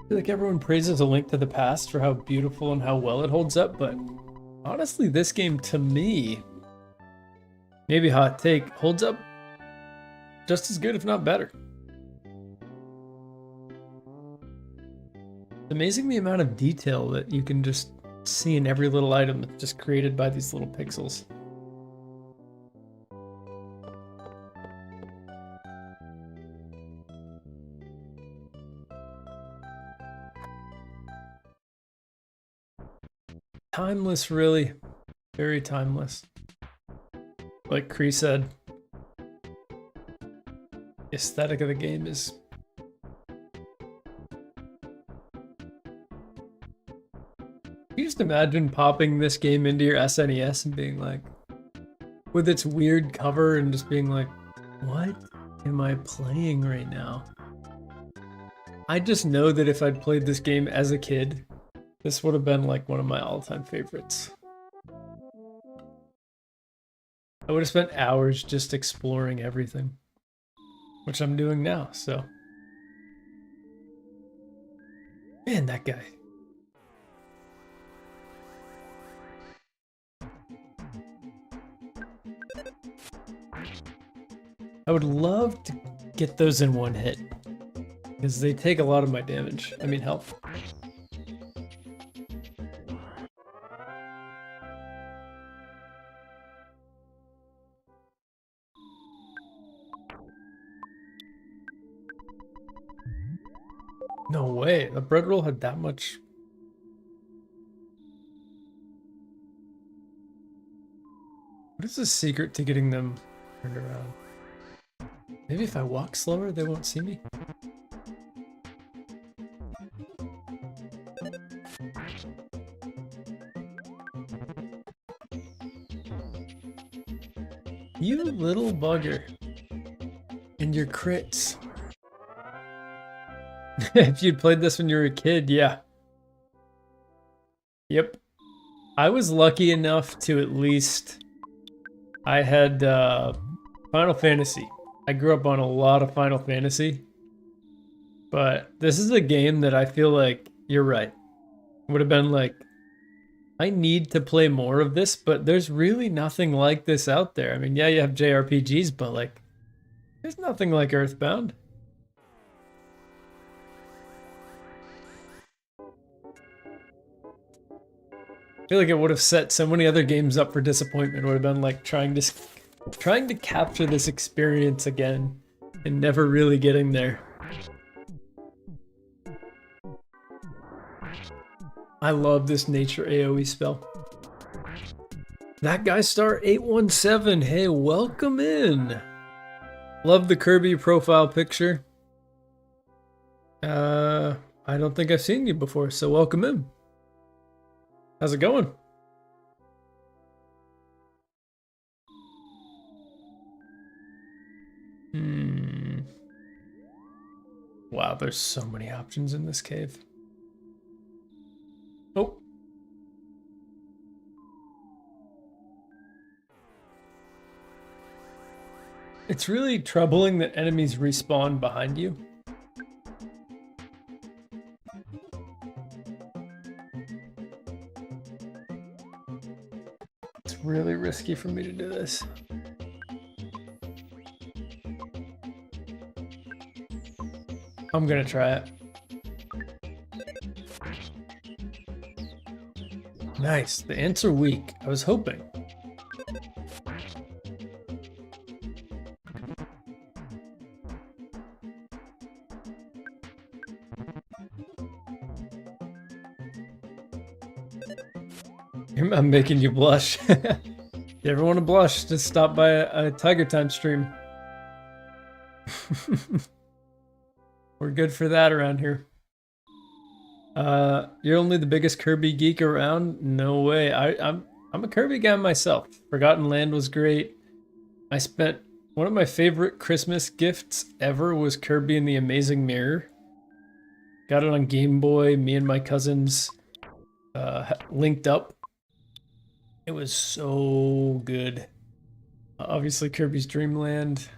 I feel like everyone praises A Link to the Past for how beautiful and how well it holds up, but honestly, this game to me, maybe hot take, holds up just as good, if not better. It's amazing the amount of detail that you can just see in every little item that's just created by these little pixels. Timeless, really. Very timeless. Like Kree said, the aesthetic of the game is... You just imagine popping this game into your SNES and being like, with its weird cover and just being like, what am I playing right now? I just know that if I'd played this game as a kid, this would have been like one of my all-time favorites. I would have spent hours just exploring everything, which I'm doing now, so. Man, that guy. I would love to get those in one hit, because they take a lot of my damage. I mean, health. No way, the bread roll had that much. What is the secret to getting them turned around? Maybe if I walk slower, they won't see me? You little bugger. And your crits. If you'd played this when you were a kid, yeah. Yep. I was lucky enough to at least... I had Final Fantasy. I grew up on a lot of Final Fantasy. But this is a game that I feel like, you're right, would have been like, I need to play more of this, but there's really nothing like this out there. I mean, yeah, you have JRPGs, but like, there's nothing like Earthbound. I feel like it would have set so many other games up for disappointment. It would have been like trying to capture this experience again and never really getting there. I love this nature AoE spell. That guy star 817, hey, welcome in. Love the Kirby profile picture. I don't think I've seen you before, so welcome in. How's it going? Wow, there's so many options in this cave. Oh. It's really troubling that enemies respawn behind you. It's really risky for me to do this. I'm gonna try it. Nice, the ants are weak. I was hoping. I'm making you blush. If you ever want to blush, just stop by a Tiger Time stream. We're good for that around here. You're only the biggest Kirby geek around? No way. I'm a Kirby guy myself. Forgotten Land was great. I spent one of my favorite Christmas gifts ever was Kirby and the Amazing Mirror. Got it on Game Boy. Me and my cousins linked up. It was so good. Obviously Kirby's Dream Land.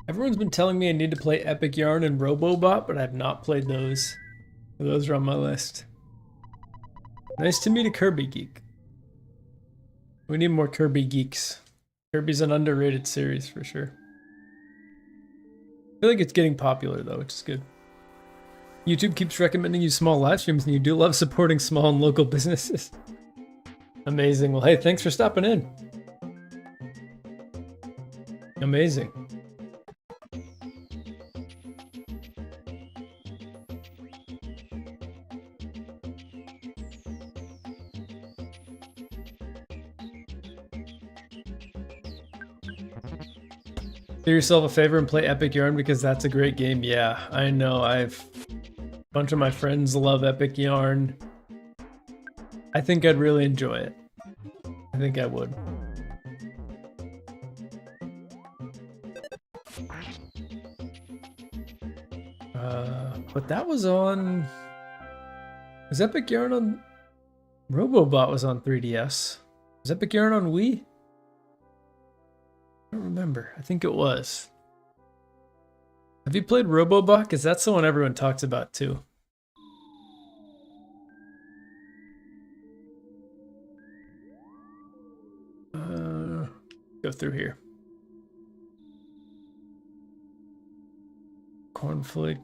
Everyone's been telling me I need to play Epic Yarn and Robobot, but I've not played those. Those are on my list. Nice to meet a Kirby geek. We need more Kirby geeks. Kirby's an underrated series for sure. I feel like it's getting popular though, which is good. YouTube keeps recommending you small live streams and you do love supporting small and local businesses. Amazing. Well, hey, thanks for stopping in. Amazing. Do yourself a favor and play Epic Yarn because that's a great game. Yeah, I know. A bunch of my friends love Epic Yarn. I think I'd really enjoy it. I think I would. But that was on... Was Epic Yarn on... Robobot was on 3DS. Was Epic Yarn on Wii? I don't remember. I think it was. Have you played Robobot? Because that's the one everyone talks about too. Go through here. Cornflake.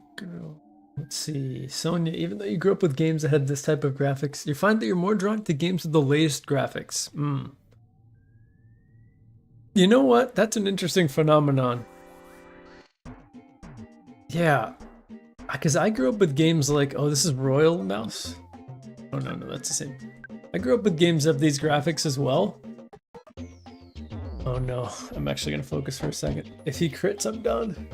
Let's see. Sonia, even though you grew up with games that had this type of graphics, you find that you're more drawn to games with the latest graphics. You know what? That's an interesting phenomenon. Yeah. Because I grew up with games like, oh, this is Royal Mouse? Oh, no, that's the same. I grew up with games of these graphics as well. Oh no, I'm actually gonna focus for a second. If he crits, I'm done.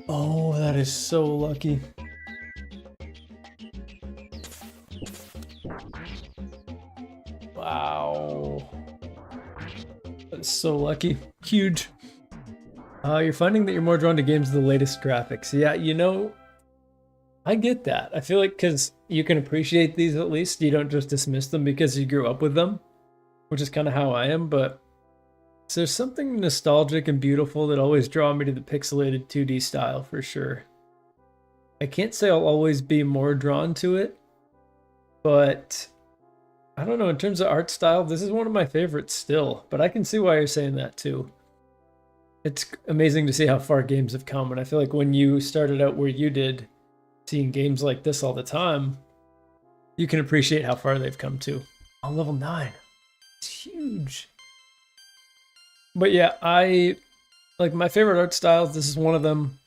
Oh, that is so lucky. Wow. That is so lucky. Huge. You're finding that you're more drawn to games with the latest graphics. Yeah, you know, I get that. I feel like because you can appreciate these at least, you don't just dismiss them because you grew up with them, which is kind of how I am, but so there's something nostalgic and beautiful that always draw me to the pixelated 2D style for sure. I can't say I'll always be more drawn to it, but I don't know, in terms of art style, this is one of my favorites still, but I can see why you're saying that too. It's amazing to see how far games have come, and I feel like when you started out where you did, seeing games like this all the time, you can appreciate how far they've come too. On level 9. It's huge. But yeah, I like my favorite art styles. This is one of them.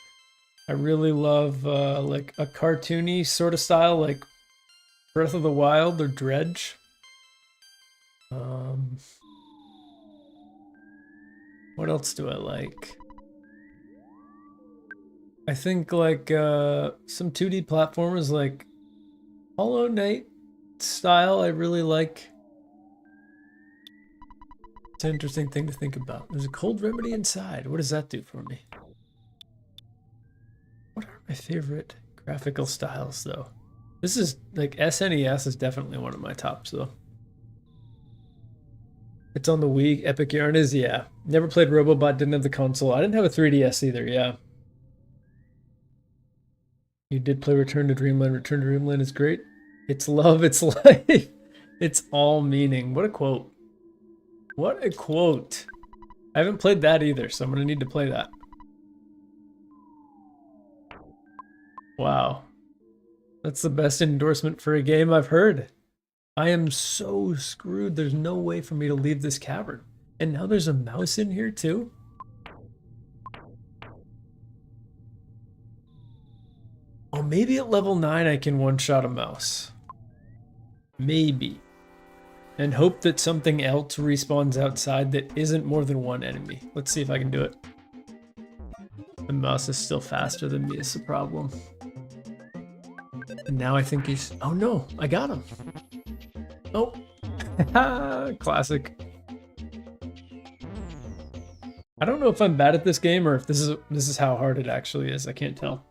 I really love like a cartoony sort of style, like Breath of the Wild or Dredge. What else do I like? I think like some 2D platformers like Hollow Knight style I really like. It's an interesting thing to think about. There's a cold remedy inside. What does that do for me? What are my favorite graphical styles though? This is like SNES is definitely one of my tops though. It's on the Wii. Epic Yarn is, yeah. Never played Robobot, didn't have the console. I didn't have a 3DS either, yeah. You did play Return to Dreamland. Return to Dreamland is great. It's love, it's life. It's all meaning. What a quote. What a quote. I haven't played that either, so I'm gonna need to play that. Wow. That's the best endorsement for a game I've heard. I am so screwed. There's no way for me to leave this cavern. And now there's a mouse in here too? Oh, maybe at level 9 I can one-shot a mouse. Maybe. And hope that something else respawns outside that isn't more than one enemy. Let's see if I can do it. The mouse is still faster than me is the problem. And now I think he's... Oh no, I got him. Oh, classic. I don't know if I'm bad at this game or if this is how hard it actually is. I can't tell.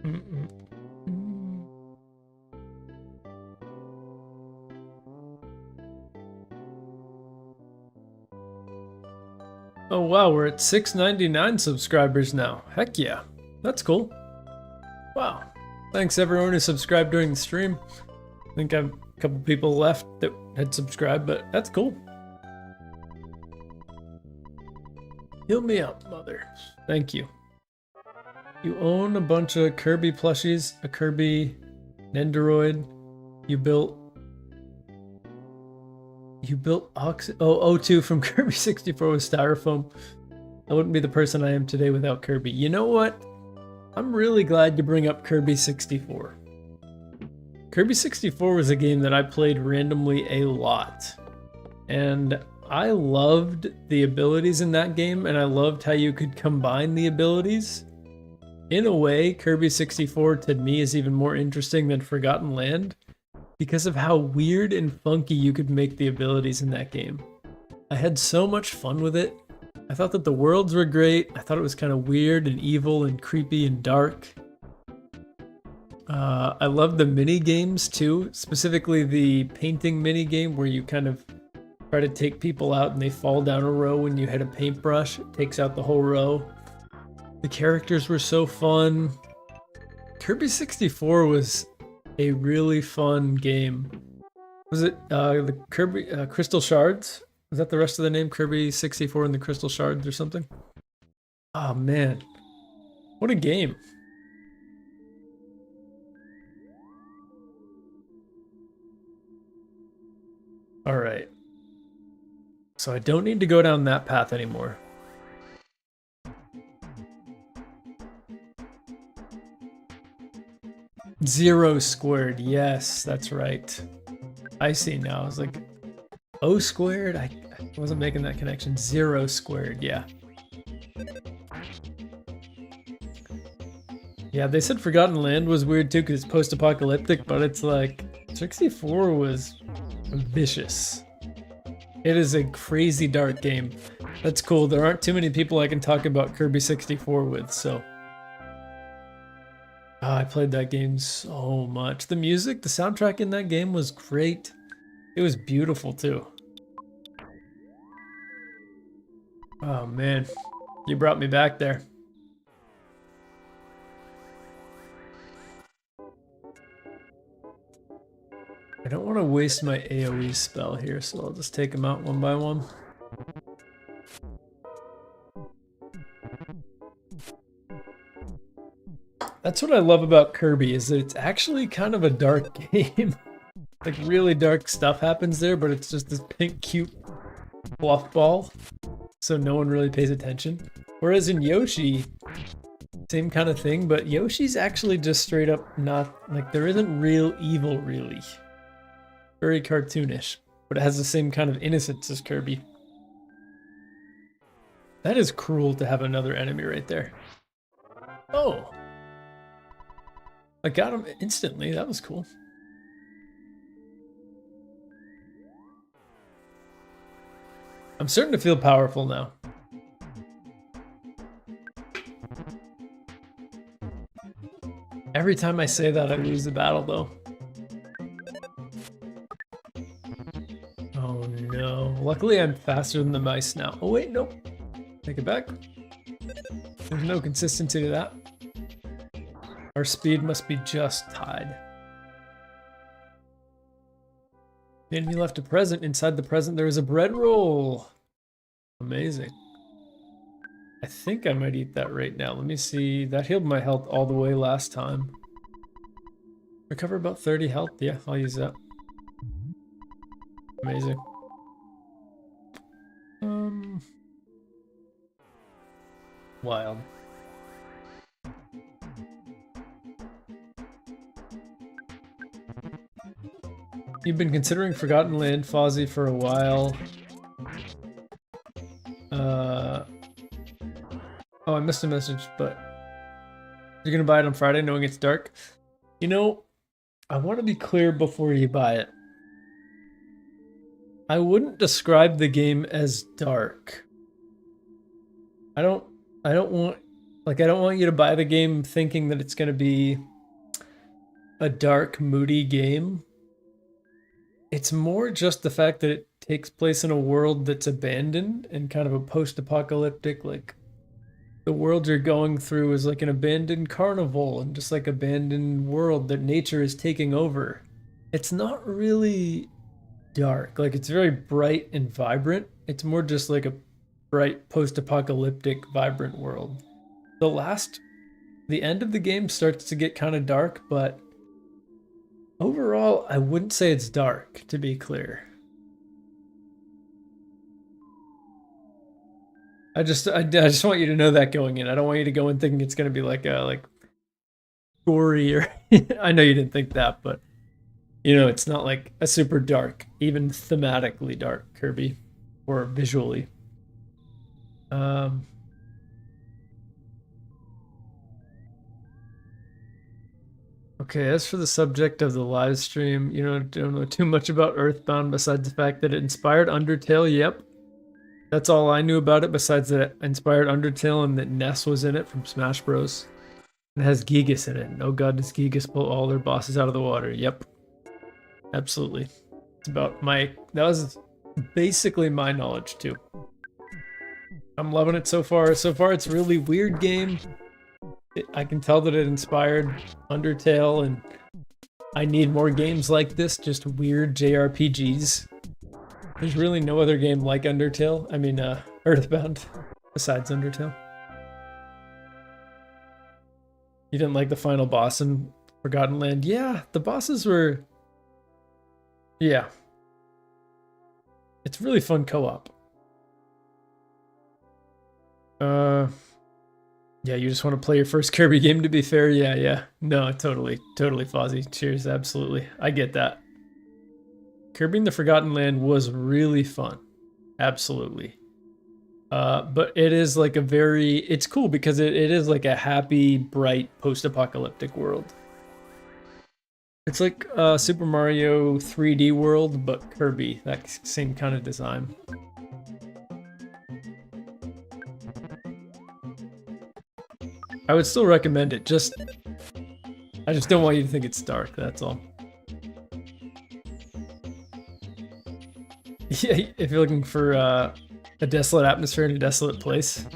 Mm-mm. Oh wow, we're at 699 subscribers now. Heck yeah, that's cool. Wow. Thanks everyone who subscribed during the stream. I think I've a couple people left that had subscribed, but that's cool. Heal me up, mother. Thank you. You own a bunch of Kirby plushies, a Kirby Nendoroid. You built O2 from Kirby 64 with styrofoam. I wouldn't be the person I am today without Kirby. You know what? I'm really glad you bring up Kirby 64. Kirby 64 was a game that I played randomly a lot. And I loved the abilities in that game, and I loved how you could combine the abilities. In a way, Kirby 64 to me is even more interesting than Forgotten Land because of how weird and funky you could make the abilities in that game. I had so much fun with it. I thought that the worlds were great. I thought it was kind of weird and evil and creepy and dark. I love the mini games too, specifically the painting mini game where you kind of try to take people out and they fall down a row when you hit a paintbrush. It takes out the whole row. The characters were so fun. Kirby 64 was a really fun game. Was it the Kirby Crystal Shards? Was that the rest of the name? Kirby 64 and the Crystal Shards or something? Oh man, what a game. All right. So I don't need to go down that path anymore. Zero squared, yes, that's right. I see now. I was like, O squared? I wasn't making that connection. Zero squared, yeah. Yeah, they said Forgotten Land was weird too because it's post-apocalyptic, but it's like 64 was vicious. It is a crazy dark game. That's cool. There aren't too many people I can talk about Kirby 64 with, so. Oh, I played that game so much. The music, the soundtrack in that game was great. It was beautiful too. Oh man, you brought me back there. I don't want to waste my AoE spell here, so I'll just take them out one by one. That's what I love about Kirby, is that it's actually kind of a dark game. Like really dark stuff happens there, but it's just this pink cute fluff ball, so no one really pays attention. Whereas in Yoshi, same kind of thing, but Yoshi's actually just straight up not, like there isn't real evil really. Very cartoonish, but it has the same kind of innocence as Kirby. That is cruel to have another enemy right there. Oh! I got him instantly, that was cool. I'm starting to feel powerful now. Every time I say that, I lose the battle though. Oh no. Luckily I'm faster than the mice now. Oh wait, nope. Take it back. There's no consistency to that. Our speed must be just tied. The enemy left a present. Inside the present there is a bread roll. Amazing. I think I might eat that right now. Let me see. That healed my health all the way last time. Recover about 30 health. Yeah, I'll use that. Amazing. Wild. You've been considering Forgotten Land, Fozzie, for a while. Oh, I missed a message, but you're gonna buy it on Friday knowing it's dark? You know, I want to be clear before you buy it. I wouldn't describe the game as dark. I don't want, Like, I don't want you to buy the game thinking that it's going to be a dark, moody game. It's more just the fact that it takes place in a world that's abandoned and kind of a post-apocalyptic, like, the world you're going through is like an abandoned carnival and just like abandoned world that nature is taking over. It's not really dark. Like, it's very bright and vibrant. It's more just like a bright post-apocalyptic vibrant world. The end of the game starts to get kind of dark, but overall I wouldn't say it's dark, to be clear. I just want you to know that going in. I don't want you to go in thinking it's going to be like a gory or I know you didn't think that, but you know, it's not like a super dark, even thematically dark Kirby or visually. Okay, as for the subject of the live stream, you know, don't know too much about Earthbound besides the fact that it inspired Undertale. Yep. That's all I knew about it besides that it inspired Undertale and that Ness was in it from Smash Bros. It has Gigas in it. And oh god, does Gigas pull all their bosses out of the water. Yep. Absolutely. It's about that was basically my knowledge too. I'm loving it so far. So far it's a really weird game. I can tell that it inspired Undertale, and I need more games like this, just weird JRPGs. There's really no other game like Undertale. I mean, Earthbound, besides Undertale. You didn't like the final boss in Forgotten Land? Yeah, the bosses were... Yeah. It's really fun co-op. Yeah, you just want to play your first Kirby game, to be fair. Yeah. No, totally, Fozzie. Cheers, absolutely. I get that. Kirby in the Forgotten Land was really fun. Absolutely. But it is like it's cool because it is like a happy, bright, post-apocalyptic world. It's like Super Mario 3D World, but Kirby, that same kind of design. I would still recommend it, I just don't want you to think it's dark, that's all. Yeah, if you're looking for a desolate atmosphere in a desolate place,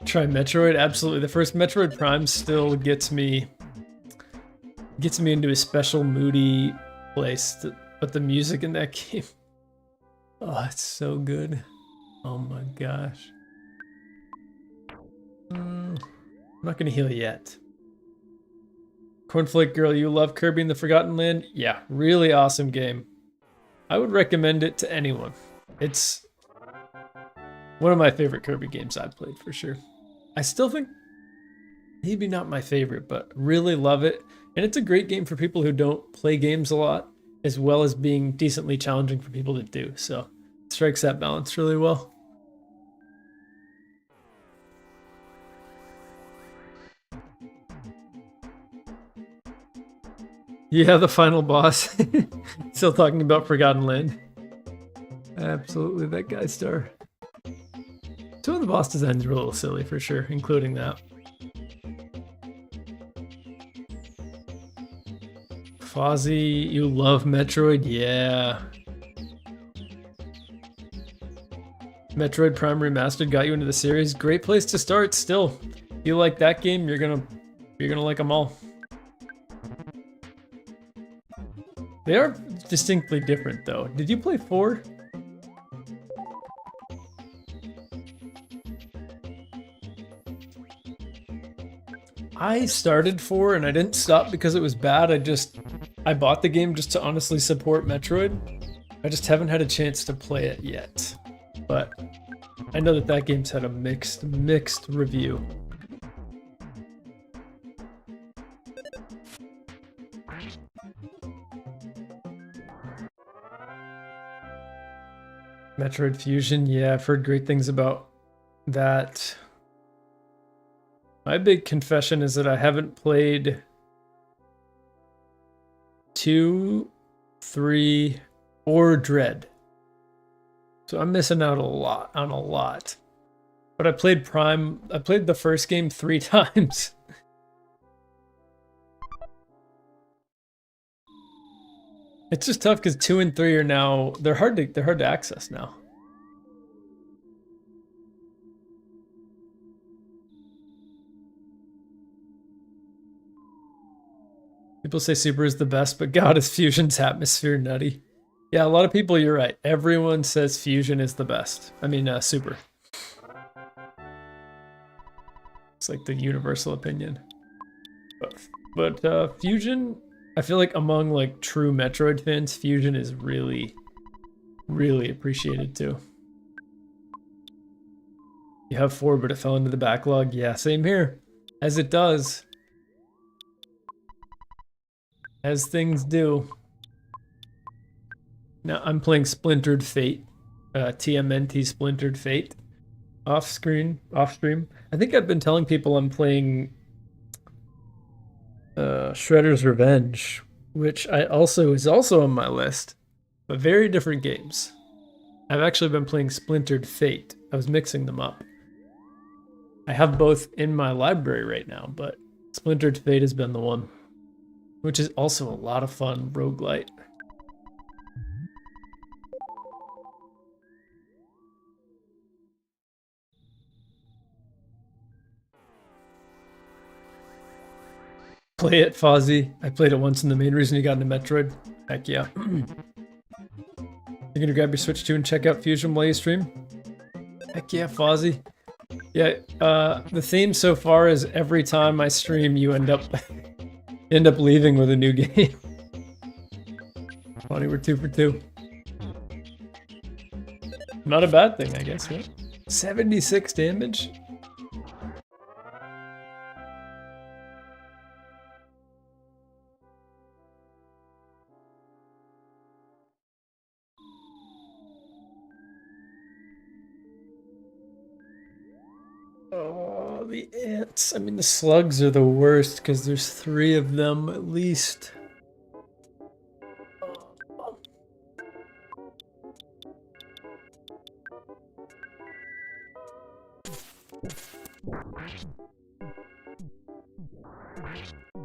try Metroid. Absolutely, the first Metroid Prime still gets me into a special moody place. But the music in that game, oh, it's so good. Oh my gosh. I'm not gonna heal yet. Cornflake Girl, you love Kirby in the Forgotten Land? Yeah, really awesome game. I would recommend it to anyone. It's one of my favorite Kirby games I've played, for sure. I still think maybe not my favorite, but really love it. And it's a great game for people who don't play games a lot, as well as being decently challenging for people that do. So it strikes that balance really well. Yeah, the final boss. Still talking about Forgotten Land. Absolutely, that guy star. Some of the boss designs are a little silly for sure, including that. Fozzie, you love Metroid? Yeah. Metroid Prime Remastered got you into the series. Great place to start still. If you like that game, you're gonna like them all. They are distinctly different though. Did you play 4? I started 4 and I didn't stop because it was bad. I bought the game just to honestly support Metroid. I just haven't had a chance to play it yet. But I know that game's had a mixed review. Metroid Fusion, yeah, I've heard great things about that. My big confession is that I haven't played 2, 3, or Dread. So I'm missing out on a lot. But I played Prime. I played the first game 3 times. It's just tough because 2 and 3 are now they're hard to access now. People say Super is the best, but God, is Fusion's atmosphere nutty. Yeah, a lot of people, you're right. Everyone says Fusion is the best. I mean, Super. It's like the universal opinion. But Fusion, I feel like among like true Metroid fans, Fusion is really, really appreciated too. You have 4, but it fell into the backlog. Yeah, same here. As it does. As things do. Now I'm playing Splintered Fate. TMNT Splintered Fate. Off stream. I think I've been telling people I'm playing Shredder's Revenge, which is also on my list, but very different games. I've actually been playing Splintered Fate. I was mixing them up. I have both in my library right now, but Splintered Fate has been the one, which is also a lot of fun roguelite. Play it, Fozzie. I played it once, and the main reason you got into Metroid. Heck yeah. You're gonna grab your Switch 2 and check out Fusion while you stream? Heck yeah, Fozzie. Yeah, the theme so far is every time I stream, you end up leaving with a new game. Funny, we're 2 for 2. Not a bad thing, I guess, right? 76 damage? Oh, the ants. I mean, the slugs are the worst because there's 3 of them at least.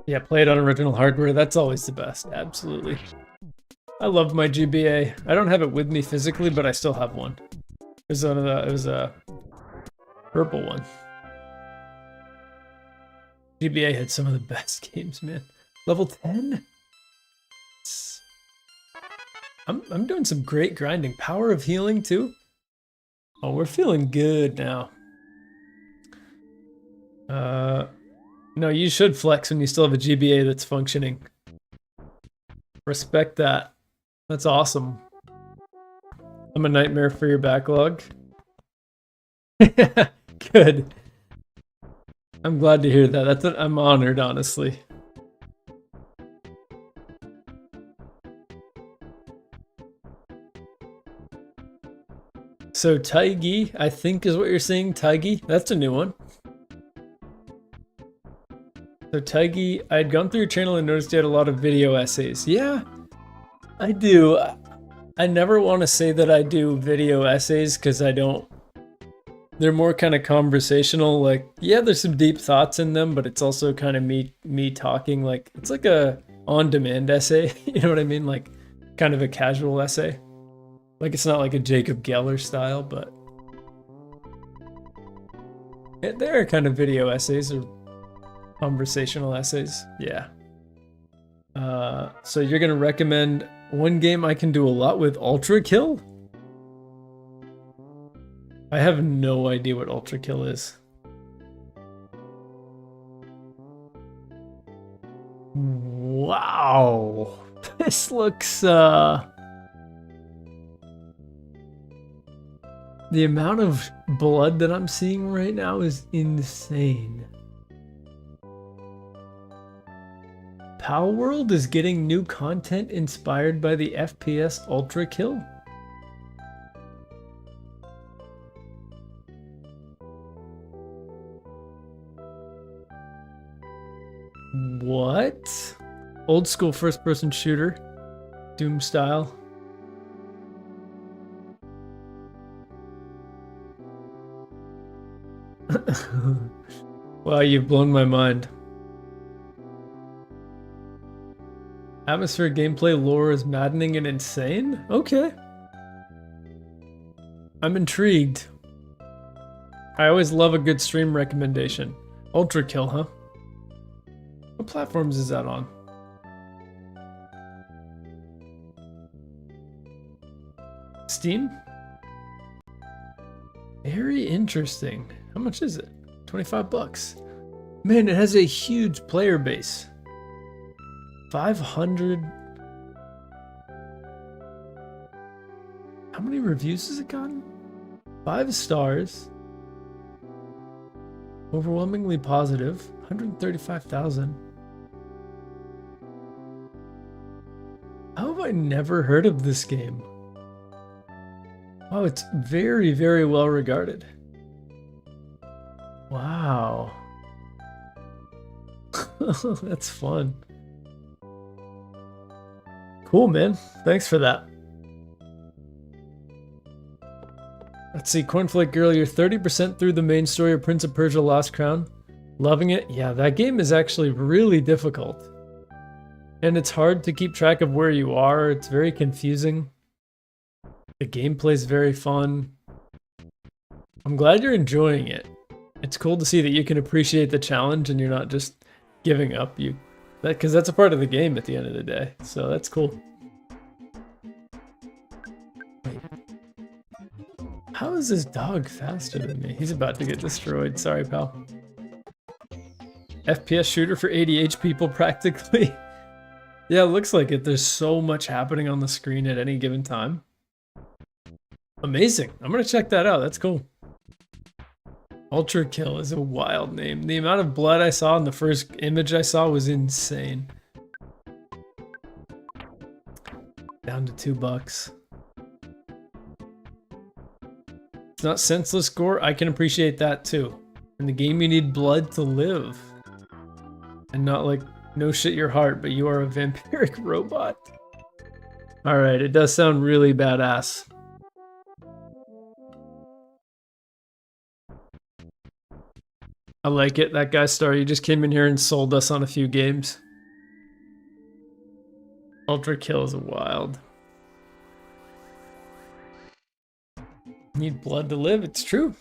Yeah, play it on original hardware. That's always the best. Absolutely. I love my GBA. I don't have it with me physically, but I still have one. It was a purple one. GBA had some of the best games, man. Level 10? I'm doing some great grinding. Power of healing too. Oh, we're feeling good now. No, you should flex when you still have a GBA that's functioning. Respect that. That's awesome. I'm a nightmare for your backlog. Good. I'm glad to hear that. I'm honored, honestly. So Taigi, I think is what you're saying. Taigi, that's a new one. So Taigi, I'd gone through your channel and noticed you had a lot of video essays. Yeah, I do. I never want to say that I do video essays because I don't. They're more kind of conversational. Like, yeah, there's some deep thoughts in them, but it's also kind of me talking. Like, it's like a on-demand essay. You know what I mean? Like, kind of a casual essay. Like, it's not like a Jacob Geller style, but they're kind of video essays or conversational essays. Yeah. So you're gonna recommend one game I can do a lot with, Ultra Kill? I have no idea what Ultra Kill is. Wow. This looks the amount of blood that I'm seeing right now is insane. Power World is getting new content inspired by the FPS Ultra Kill? What? Old school first person shooter? Doom style? Wow, you've blown my mind. Atmospheric gameplay lore is maddening and insane? Okay. I'm intrigued. I always love a good stream recommendation. Ultra Kill, huh? What platforms is that on? Steam? Very interesting. How much is it? 25 bucks. Man, it has a huge player base. 500. How many reviews has it gotten? 5 stars. Overwhelmingly positive. 135,000. How have I never heard of this game? Oh, it's very, very well regarded. Wow. That's fun. Cool, man. Thanks for that. Let's see, Cornflake Girl, you're 30% through the main story of Prince of Persia Lost Crown. Loving it? Yeah, that game is actually really difficult. And it's hard to keep track of where you are. It's very confusing. The gameplay is very fun. I'm glad you're enjoying it. It's cool to see that you can appreciate the challenge and you're not just giving up. Because that's a part of the game at the end of the day. So that's cool. Wait. How is this dog faster than me? He's about to get destroyed. Sorry, pal. FPS shooter for ADH people, practically. Yeah, it looks like it. There's so much happening on the screen at any given time. Amazing. I'm gonna check that out. That's cool. Ultra Kill is a wild name. The amount of blood I saw in the first image I saw was insane. Down to $2. It's not senseless gore. I can appreciate that too. In the game, you need blood to live. And not like, no shit your heart, but you are a vampiric robot. Alright, it does sound really badass. I like it. That guy Star, you just came in here and sold us on a few games. Ultra Kill is wild. Need blood to live. It's true.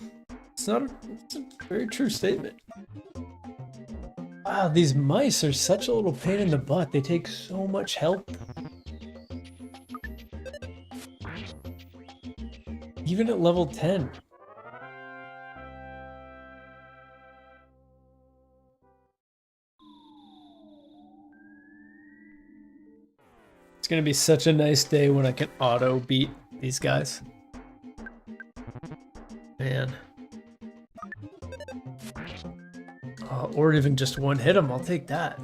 It's a very true statement. Wow, these mice are such a little pain in the butt. They take so much help. Even at level 10. It's gonna be such a nice day when I can auto beat these guys. Man. Oh, or even just one hit them, I'll take that.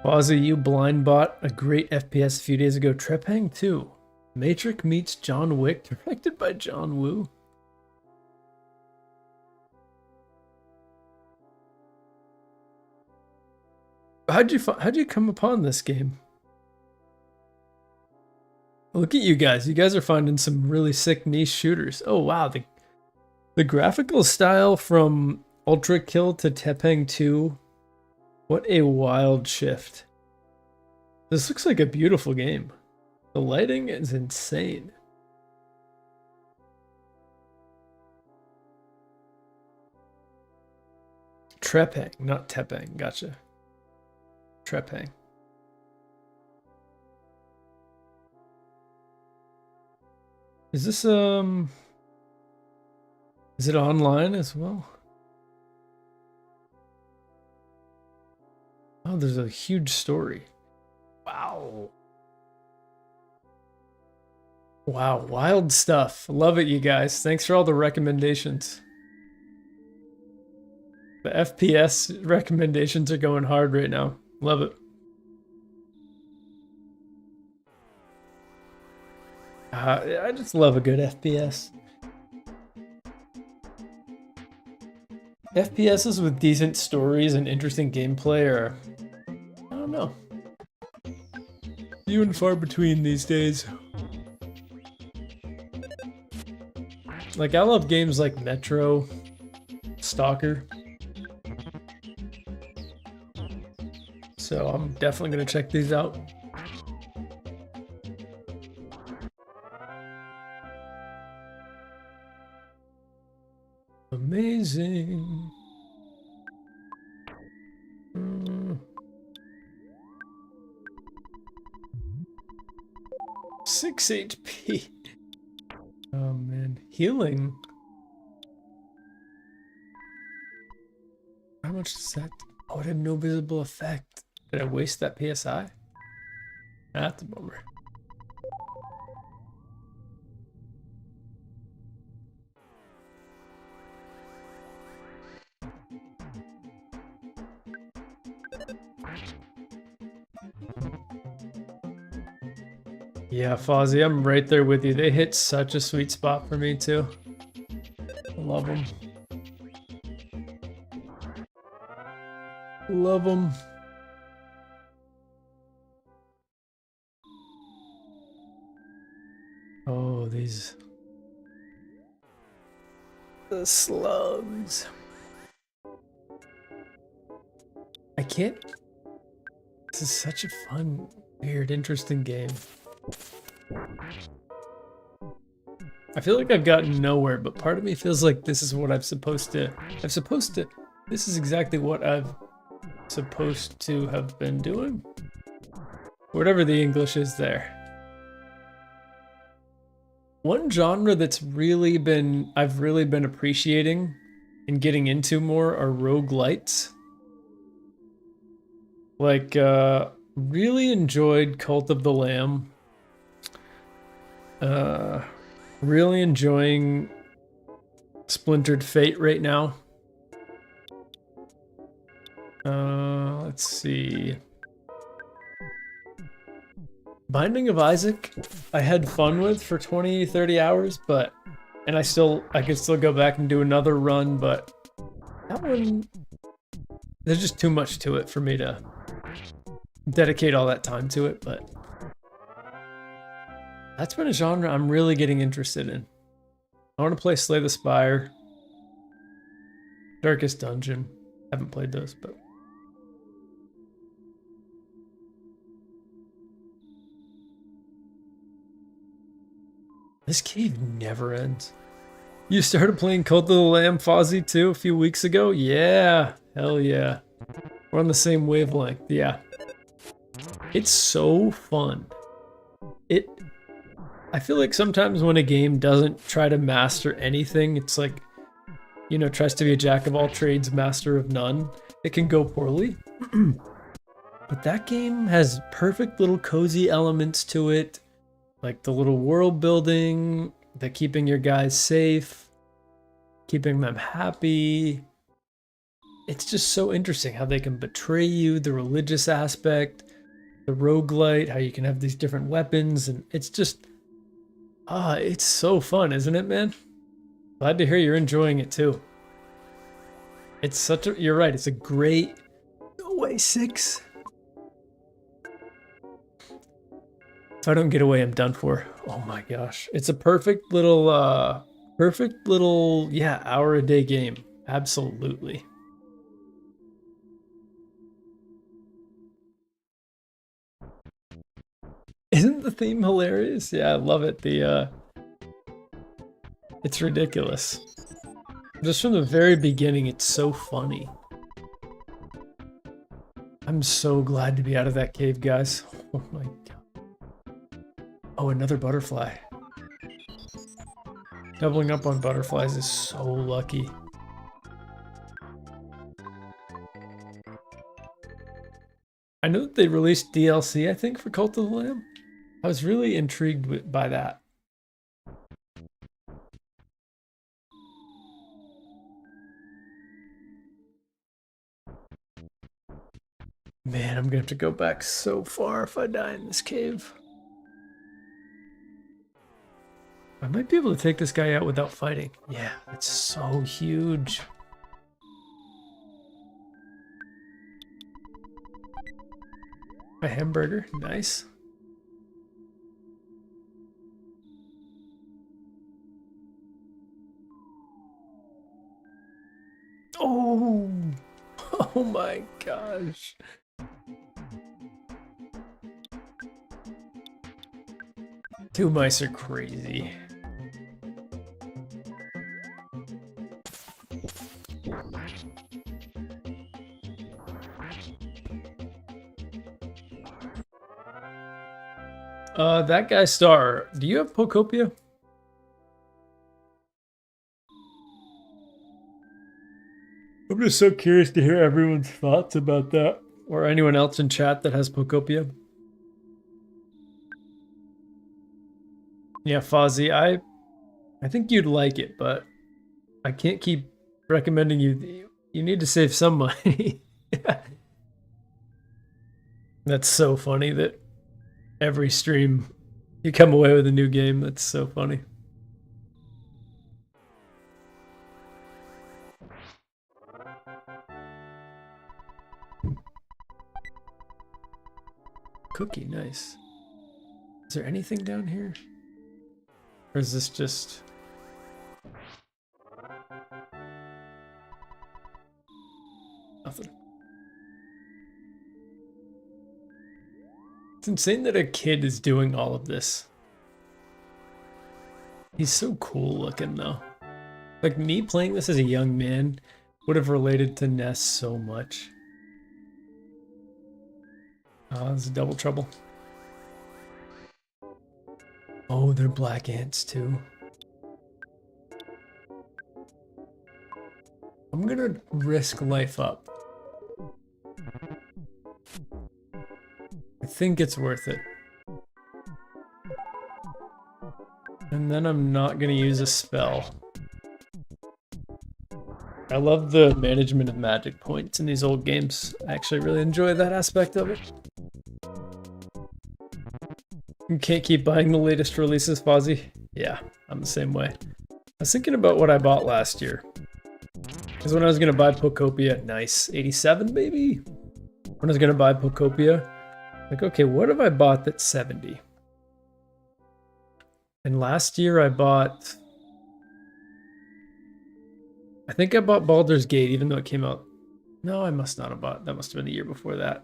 Wazzy, you blind bought a great FPS a few days ago. Trepang 2. Matrix meets John Wick, directed by John Woo. How'd you come upon this game? Look at you guys. You guys are finding some really sick niche shooters. Oh wow, the graphical style from Ultra Kill to Tepang 2. What a wild shift. This looks like a beautiful game. The lighting is insane. Trepang, not Tepang. Gotcha. Trepang. Is this is it online as well? Oh, there's a huge story. Wow. Wow, wild stuff. Love it, you guys. Thanks for all the recommendations. The FPS recommendations are going hard right now. Love it. I just love a good FPS. FPSs with decent stories and interesting gameplay are, I don't know, few and far between these days. Like, I love games like Metro, Stalker. So I'm definitely gonna check these out. Amazing. 6 HP. Oh man, healing. How much does that? Oh, it had no visible effect. Did I waste that PSI? That's a bummer. Yeah, Fozzie, I'm right there with you. They hit such a sweet spot for me too. I love them. Love them. Oh, these... the slugs. I can't... This is such a fun, weird, interesting game. I feel like I've gotten nowhere, but part of me feels like this is what this is exactly what I've supposed to have been doing. Whatever the English is there. One genre that's I've really been appreciating and getting into more are roguelites. Like, really enjoyed Cult of the Lamb. Really enjoying Splintered Fate right now. Let's see. Binding of Isaac, I had fun with for 20, 30 hours, and I could still go back and do another run, but that one, there's just too much to it for me to dedicate all that time to it, but that's been a genre I'm really getting interested in. I want to play Slay the Spire, Darkest Dungeon. Haven't played those, but this cave never ends. You started playing Cult of the Lamb, Fozzie, too, a few weeks ago? Yeah, hell yeah. We're on the same wavelength, yeah. It's so fun. I feel like sometimes when a game doesn't try to master anything, it's like, you know, tries to be a jack of all trades, master of none. It can go poorly. But that game has perfect little cozy elements to it. Like the little world building, the keeping your guys safe, keeping them happy. It's just so interesting how they can betray you, the religious aspect, the roguelite, how you can have these different weapons, and it's just, it's so fun, isn't it, man? Glad to hear you're enjoying it too. It's you're right, it's a great, no way, 6. If I don't get away, I'm done for. Oh my gosh. It's a perfect little, yeah, hour a day game. Absolutely. Isn't the theme hilarious? Yeah, I love it. It's ridiculous. Just from the very beginning, it's so funny. I'm so glad to be out of that cave, guys. Oh my god. Oh, another butterfly. Doubling up on butterflies is so lucky. I know that they released DLC, I think, for Cult of the Lamb. I was really intrigued by that. Man, I'm gonna have to go back so far if I die in this cave. I might be able to take this guy out without fighting. Yeah, it's so huge. A hamburger, nice. Oh my gosh. Two mice are crazy. That guy Star, do you have Pocopia? I'm just so curious to hear everyone's thoughts about that. Or anyone else in chat that has Pocopia. Yeah, Fozzie, I think you'd like it, but I can't keep recommending you. You need to save some money. That's so funny that every stream you come away with a new game. That's so funny. Cookie, nice. Is there anything down here? Or is this just... nothing? It's insane that a kid is doing all of this. He's so cool looking though. Like me playing this as a young man would have related to Ness so much. Oh, this is double trouble. Oh, they're black ants too. I'm gonna risk life up. I think it's worth it. And then I'm not gonna use a spell. I love the management of magic points in these old games. I actually really enjoy that aspect of it. You can't keep buying the latest releases, Fozzie? Yeah, I'm the same way. I was thinking about what I bought last year. Because when I was going to buy Pocopia, nice, 87 maybe? When I was going to buy Pocopia, like, okay, what have I bought that's 70? And last year I bought... I think I bought Baldur's Gate, even though it came out... No, I must not have bought. That must have been the year before that.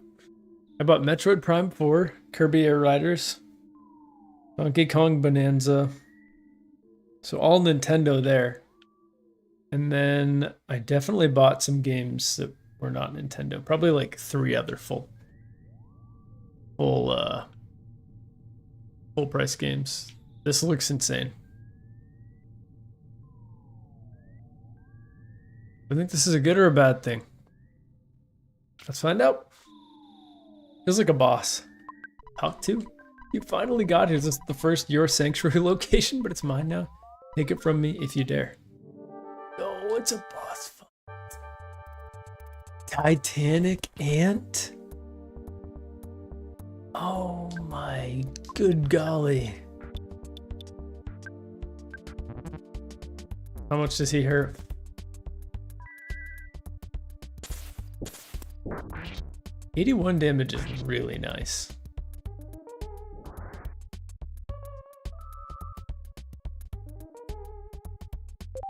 I bought Metroid Prime 4, Kirby Air Riders, Donkey Kong Bonanza. So all Nintendo there. And then I definitely bought some games that were not Nintendo. Probably like 3 other full price games. This looks insane. I think this is a good or a bad thing. Let's find out. Feels like a boss. Talk to? You finally got here. This is the first Your Sanctuary location, but it's mine now. Take it from me if you dare. Oh, it's a boss fight. Titanic Ant? Oh my good golly. How much does he hurt? $81 damage is really nice.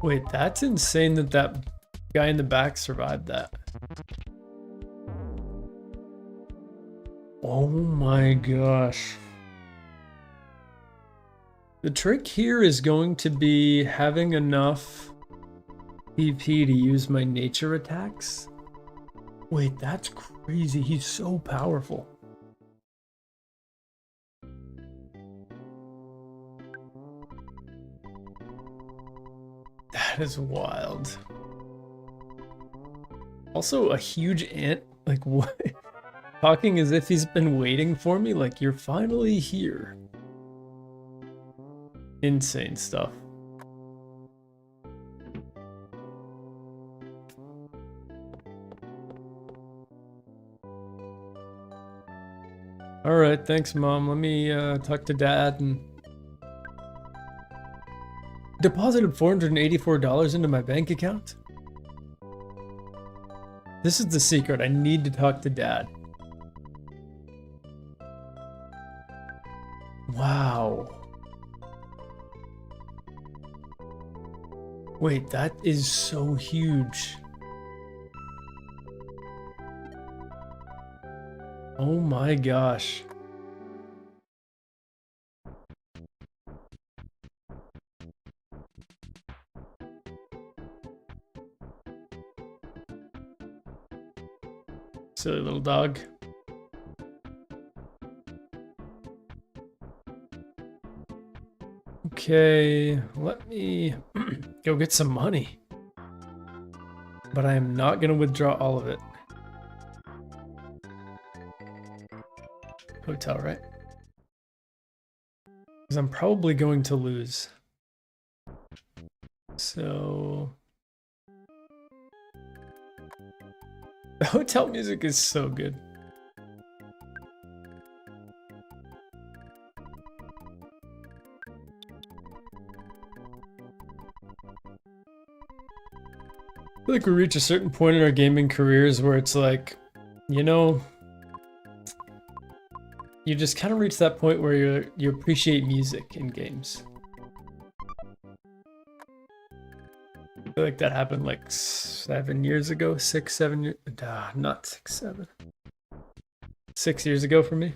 Wait, that's insane that that guy in the back survived that. Oh my gosh. The trick here is going to be having enough PP to use my nature attacks. Wait, that's crazy. He's so powerful. That is wild. Also, a huge ant. Like, what? Talking as if he's been waiting for me. Like, you're finally here. Insane stuff. All right, thanks, Mom. Let me talk to Dad and... Deposited $484 into my bank account? This is the secret. I need to talk to Dad. Wow. Wait, that is so huge. Oh my gosh. Silly little dog. Okay, let me go get some money. But I am not gonna withdraw all of it. Hotel, right? Because I'm probably going to lose. So... The hotel music is so good. I feel like we reach a certain point in our gaming careers where it's like, you know, you just kind of reach that point where you appreciate music in games. I feel like that happened like 7 years ago, 6, 7 years, not 6, 7. 6 years ago for me.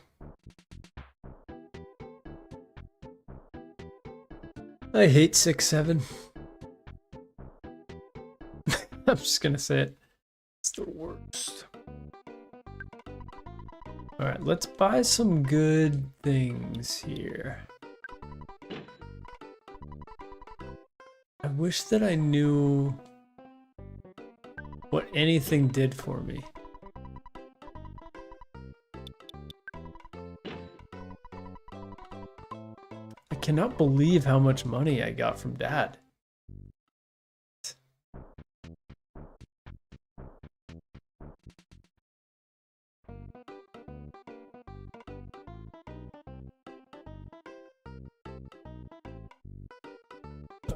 I hate 6, 7. I'm just gonna say it. It's the worst. Alright, let's buy some good things here. I wish that I knew what anything did for me. I cannot believe how much money I got from Dad.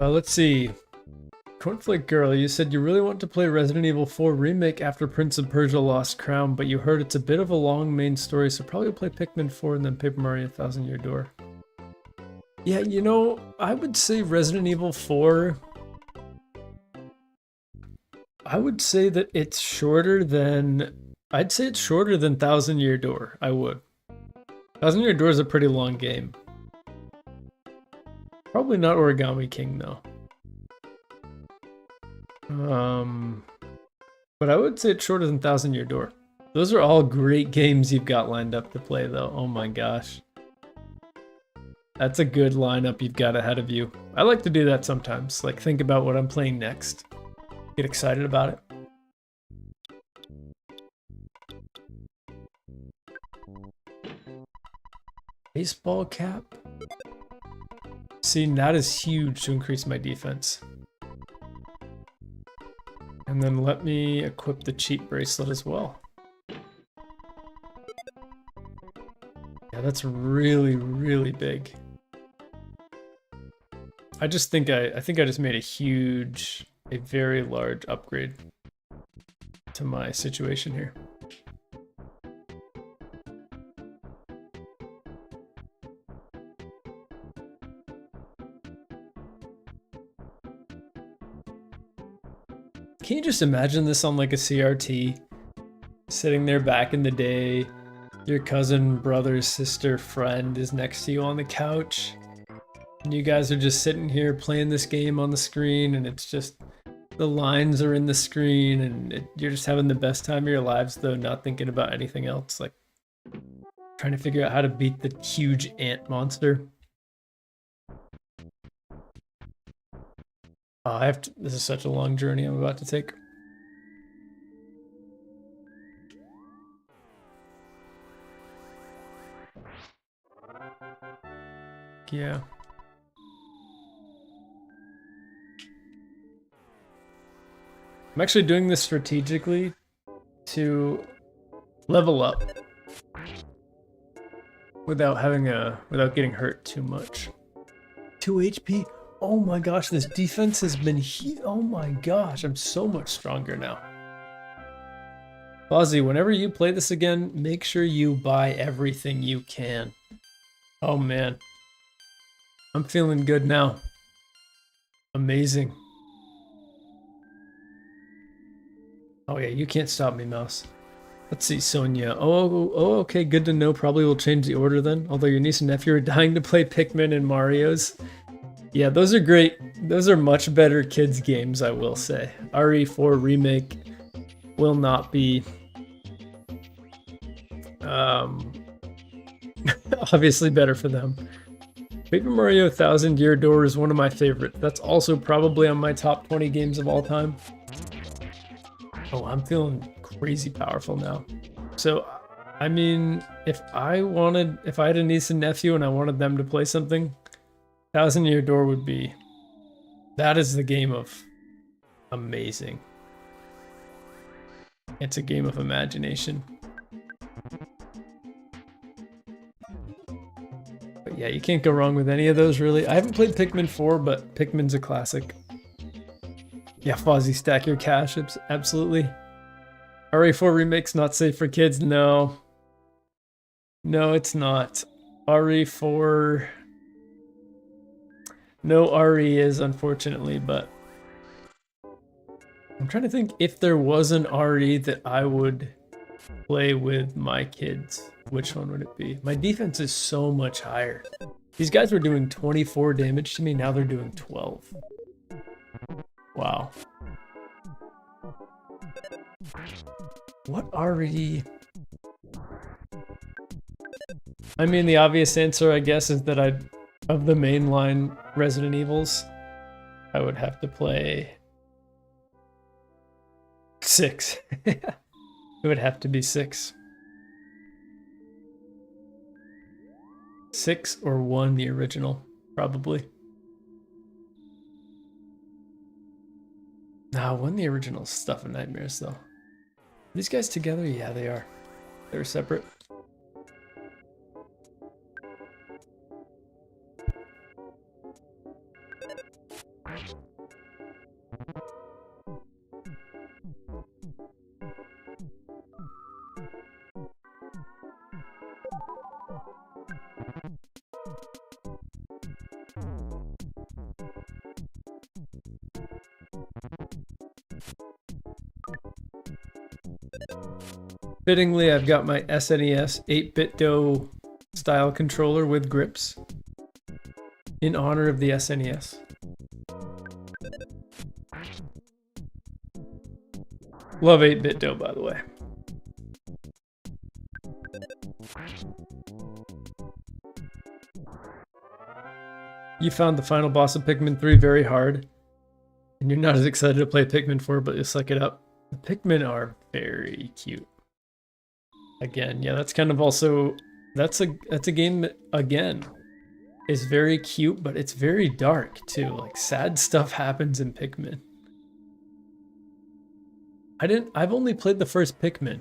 Let's see. Cornflake Girl, you said you really want to play Resident Evil 4 Remake after Prince of Persia Lost Crown, but you heard it's a bit of a long main story, so probably play Pikmin 4 and then Paper Mario Thousand Year Door. Yeah, you know, I would say Resident Evil 4... I would say that it's shorter than... I'd say it's shorter than Thousand Year Door. I would. Thousand Year Door is a pretty long game. Probably not Origami King, though. But I would say it's shorter than Thousand Year Door. Those are all great games you've got lined up to play, though. Oh my gosh. That's a good lineup you've got ahead of you. I like to do that sometimes. Like, think about what I'm playing next. Get excited about it. Baseball cap? See, that is huge to increase my defense. And then let me equip the cheat bracelet as well. Yeah, that's really, really big. I just think I think I just made a very large upgrade to my situation here. Can you just imagine this on like a CRT? Sitting there back in the day, your cousin, brother, sister, friend is next to you on the couch. And you guys are just sitting here playing this game on the screen, and it's just, the lines are in the screen, and you're just having the best time of your lives, though, not thinking about anything else. Like, trying to figure out how to beat the huge ant monster. Oh, this is such a long journey I'm about to take. Yeah. I'm actually doing this strategically to level up without getting hurt too much. 2 HP. Oh my gosh, this defense has been oh my gosh, I'm so much stronger now. Fozzie, whenever you play this again, make sure you buy everything you can. Oh man. I'm feeling good now. Amazing. Oh yeah, you can't stop me, mouse. Let's see, Sonia. Oh, okay, good to know. Probably will change the order then. Although your niece and nephew are dying to play Pikmin and Mario's. Yeah, those are great. Those are much better kids games, I will say. RE4 Remake will not be obviously better for them. Paper Mario 1000 Year Door is one of my favorites. That's also probably on my top 20 games of all time. Oh, I'm feeling crazy powerful now. So, I mean, if I had a niece and nephew and I wanted them to play something, 1000 Year Door would be, that is the game of amazing. It's a game of imagination. But yeah, you can't go wrong with any of those, really. I haven't played Pikmin 4, but Pikmin's a classic. Yeah, Fozzie, stack your cash, absolutely. RE4 Remake's not safe for kids, no. No, it's not. RE4... No RE is, unfortunately, but... I'm trying to think if there was an RE that I would play with my kids. Which one would it be? My defense is so much higher. These guys were doing 24 damage to me, now they're doing 12. Wow. What RE? I mean, the obvious answer, I guess, is that of the mainline Resident Evils, I would have to play 6. It would have to be 6. 6 or 1, the original, probably. Nah, 1, the original Stuff of Nightmares, though. Are these guys together? Yeah, they are. They're separate. Fittingly, I've got my SNES 8-bit dough style controller with grips in honor of the SNES. Love 8-bit dough, by the way. You found the final boss of Pikmin 3 very hard, and you're not as excited to play Pikmin 4, but you suck it up. The Pikmin are very cute. Again, yeah, that's kind of also, that's a game that, again, is very cute, but it's very dark too. Like, sad stuff happens in Pikmin. I've only played the first Pikmin.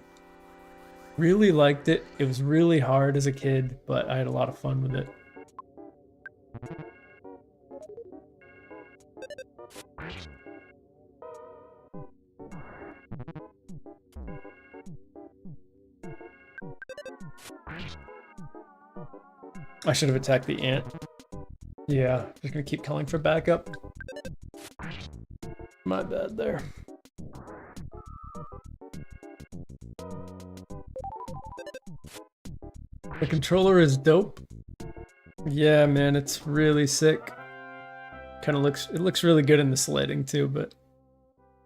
Really liked it. It was really hard as a kid, but I had a lot of fun with it. I should have attacked the ant. Yeah, just gonna keep calling for backup. My bad there. The controller is dope. Yeah, man, it's really sick. It looks really good in the sliding too, but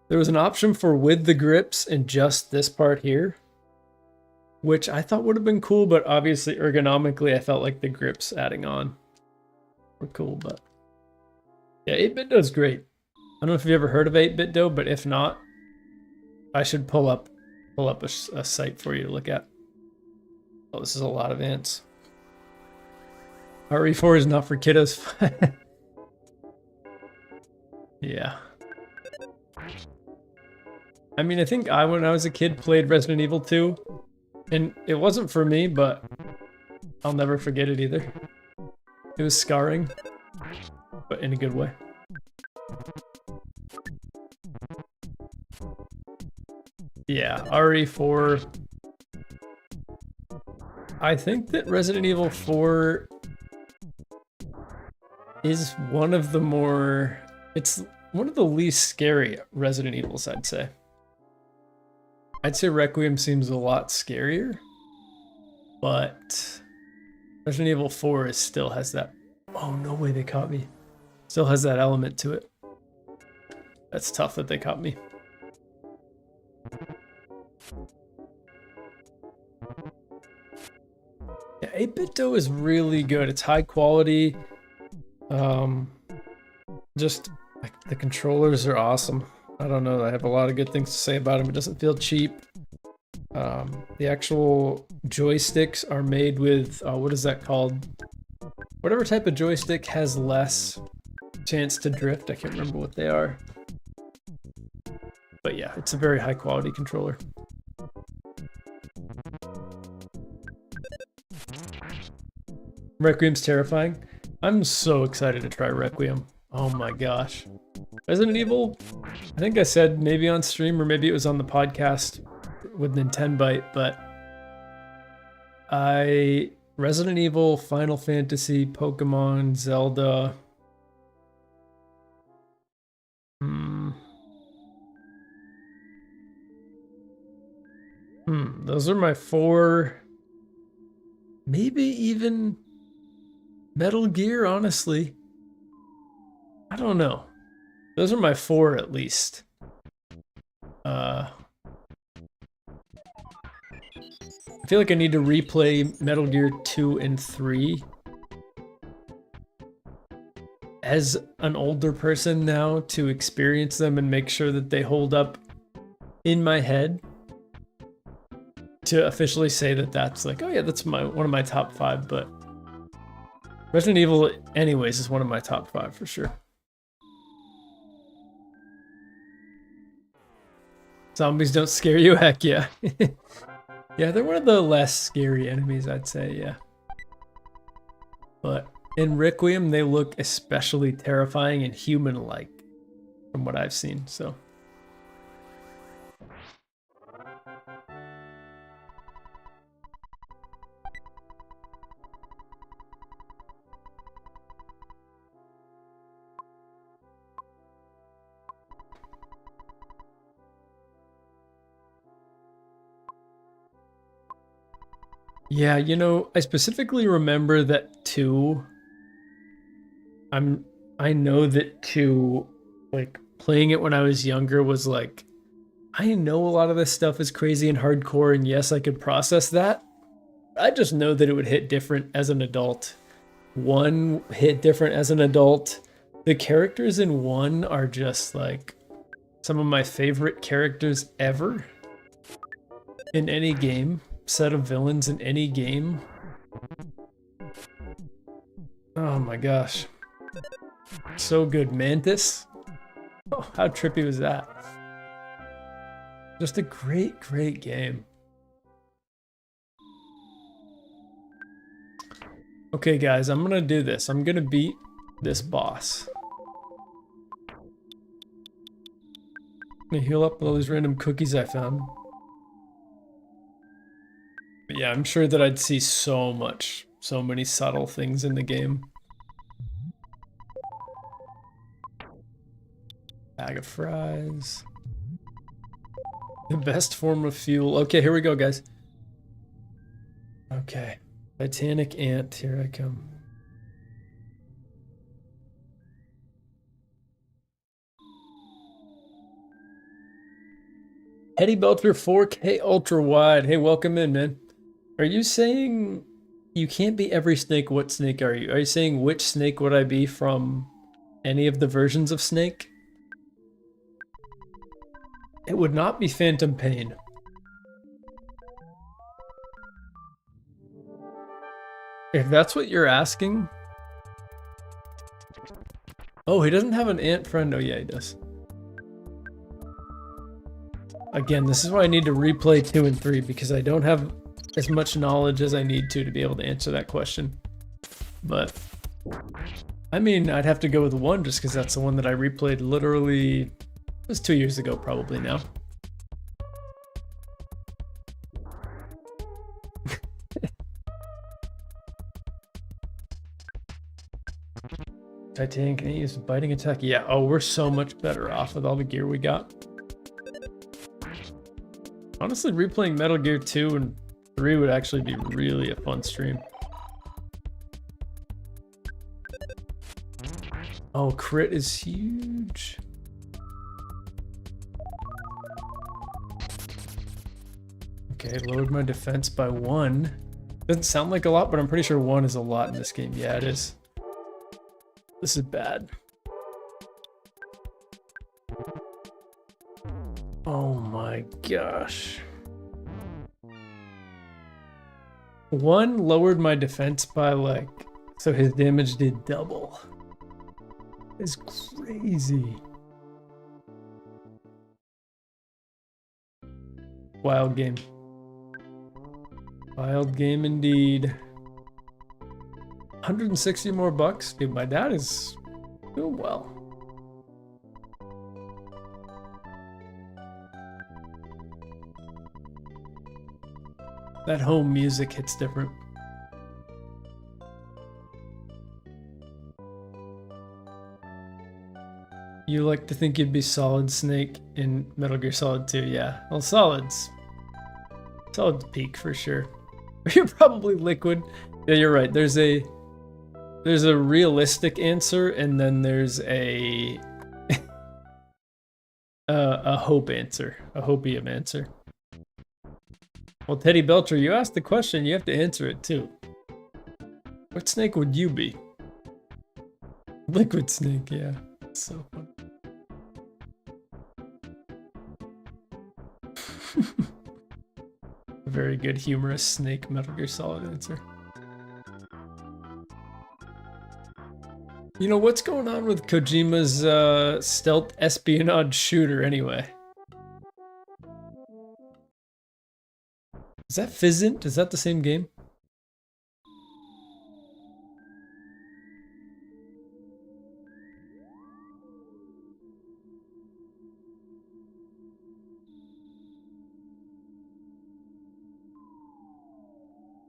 there was an option for with the grips and just this part here, which I thought would have been cool, but obviously ergonomically I felt like the grips adding on were cool, but yeah, 8-bit dough is great. I don't know if you've ever heard of 8-bit dough, but if not, I should pull up a site for you to look at. Oh, this is a lot of ants. RE4 is not for kiddos. Yeah. I mean, I think when I was a kid, played Resident Evil 2. And it wasn't for me, but I'll never forget it either. It was scarring, but in a good way. Yeah, RE4. I think that Resident Evil 4 is one of the more... It's one of the least scary Resident Evils, I'd say. I'd say Requiem seems a lot scarier, but Resident Evil 4 is still has that. Oh, no way they caught me. Still has that element to it. That's tough that they caught me. Yeah, 8-bit though is really good. It's high quality. Just like the controllers are awesome. I don't know. I have a lot of good things to say about them. It doesn't feel cheap. The actual joysticks are made with what is that called? Whatever type of joystick has less chance to drift. I can't remember what they are. But yeah, it's a very high quality controller. Requiem's terrifying. I'm so excited to try Requiem. Oh my gosh. Resident Evil, I think I said maybe on stream or maybe it was on the podcast with Nintendo, but Resident Evil, Final Fantasy, Pokemon, Zelda. Those are my 4. Maybe even Metal Gear, honestly. I don't know. Those are my 4 at least. I feel like I need to replay Metal Gear 2 and 3 as an older person now to experience them and make sure that they hold up in my head to officially say that that's like, oh yeah, that's one of my top 5, but Resident Evil anyways is one of my top 5 for sure. Zombies don't scare you? Heck yeah. Yeah, they're one of the less scary enemies, I'd say, yeah. But in Requiem, they look especially terrifying and human-like from what I've seen, so. Yeah, you know, I specifically remember that 2. I know that 2, like, playing it when I was younger was like, I know a lot of this stuff is crazy and hardcore, and yes, I could process that. I just know that it would hit different as an adult. 1 hit different as an adult. The characters in 1 are just like some of my favorite characters ever in any game. Set of villains in any game. Oh my gosh. So good. Mantis. Oh, how trippy was that? Just a great, great game. Okay, guys, I'm gonna do this. I'm gonna beat this boss. I'm gonna heal up with all these random cookies I found. But yeah, I'm sure that I'd see so many subtle things in the game. Bag of fries. The best form of fuel. Okay, here we go, guys. Okay. Titanic ant, here I come. Eddie Belcher 4K ultra wide. Hey, welcome in, man. Are you saying you can't be every snake? What snake are you? Are you saying which snake would I be from any of the versions of Snake? It would not be Phantom Pain. If that's what you're asking. Oh, he doesn't have an ant friend. Oh yeah, he does. Again, this is why I need to replay 2 and 3 because I don't have as much knowledge as I need to be able to answer that question. But I mean, I'd have to go with 1 just because that's the one that I replayed literally, it was 2 years ago probably now. Titanic can use biting attack. Yeah, oh, we're so much better off with all the gear we got. Honestly, replaying Metal Gear 2 and 3 would actually be really a fun stream. Oh, crit is huge. Okay, lowered my defense by 1. Doesn't sound like a lot, but I'm pretty sure 1 is a lot in this game. Yeah, it is. This is bad. Oh my gosh. 1 lowered my defense by like, so his damage did double. It's crazy. Wild game. Wild game indeed. 160 more bucks? Dude, my dad is doing well. That home music hits different. You like to think you'd be Solid Snake in Metal Gear Solid 2, yeah. Well, Solid's peak for sure. You're probably Liquid. Yeah, you're right. There's a realistic answer, and then there's a hope answer, a hopium answer. Well, Teddy Belcher, you asked the question, you have to answer it too. What snake would you be? Liquid Snake, yeah. So funny. A very good humorous Snake Metal Gear Solid answer. You know, what's going on with Kojima's stealth espionage shooter anyway? Is that Fizzant? Is that the same game?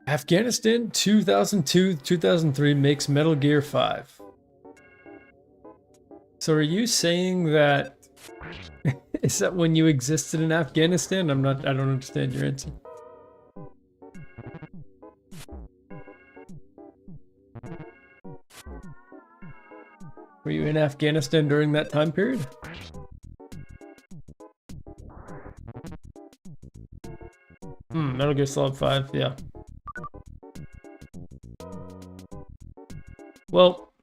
Afghanistan 2002-2003 makes Metal Gear 5. So are you saying that is that when you existed in Afghanistan? I don't understand your answer. Were you in Afghanistan during that time period? Metal Gear Solid 5, yeah. Well,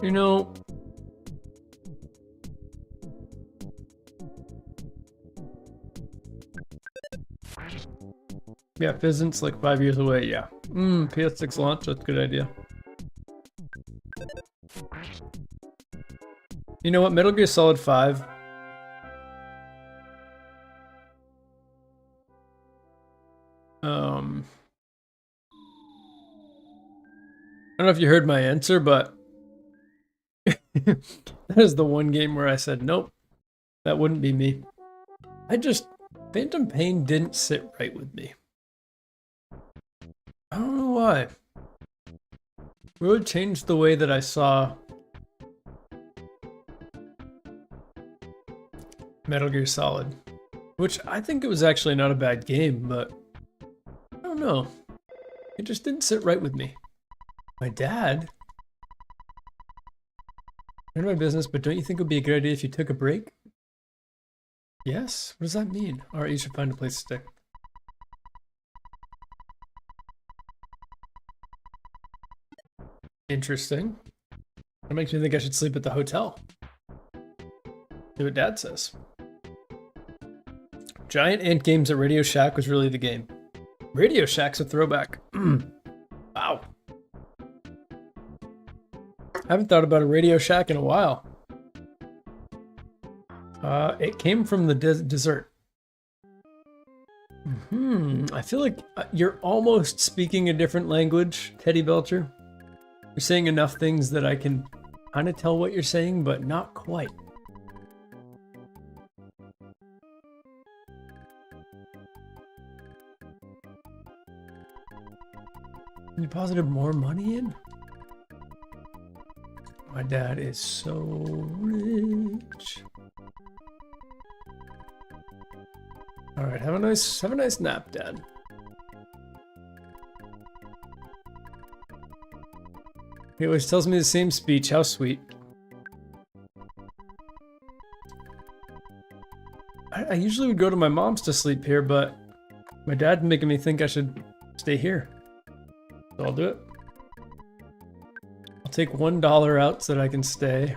you know, yeah, Fizzant's like 5 years away, yeah. PS6 launch, that's a good idea. You know what, Metal Gear Solid 5... I don't know if you heard my answer, but that is the one game where I said, nope, that wouldn't be me. Phantom Pain didn't sit right with me. I don't know why. It really changed the way that I saw Metal Gear Solid, which I think it was actually not a bad game, but I don't know. It just didn't sit right with me. My dad? None of my business, but don't you think it would be a good idea if you took a break? Yes? What does that mean? Alright, you should find a place to stick. Interesting. That makes me think I should sleep at the hotel. Do what Dad says. Giant Ant Games at Radio Shack was really the game. Radio Shack's a throwback. Wow. I haven't thought about a Radio Shack in a while. It came from the dessert. I feel like you're almost speaking a different language, Teddy Belcher. You're saying enough things that I can kind of tell what you're saying, but not quite. You deposited more money in? My dad is so rich. All right, have a nice nap, Dad. He always tells me the same speech. How sweet. I usually would go to my mom's to sleep here, but my dad's making me think I should stay here. So I'll do it. I'll take $1 out so that I can stay.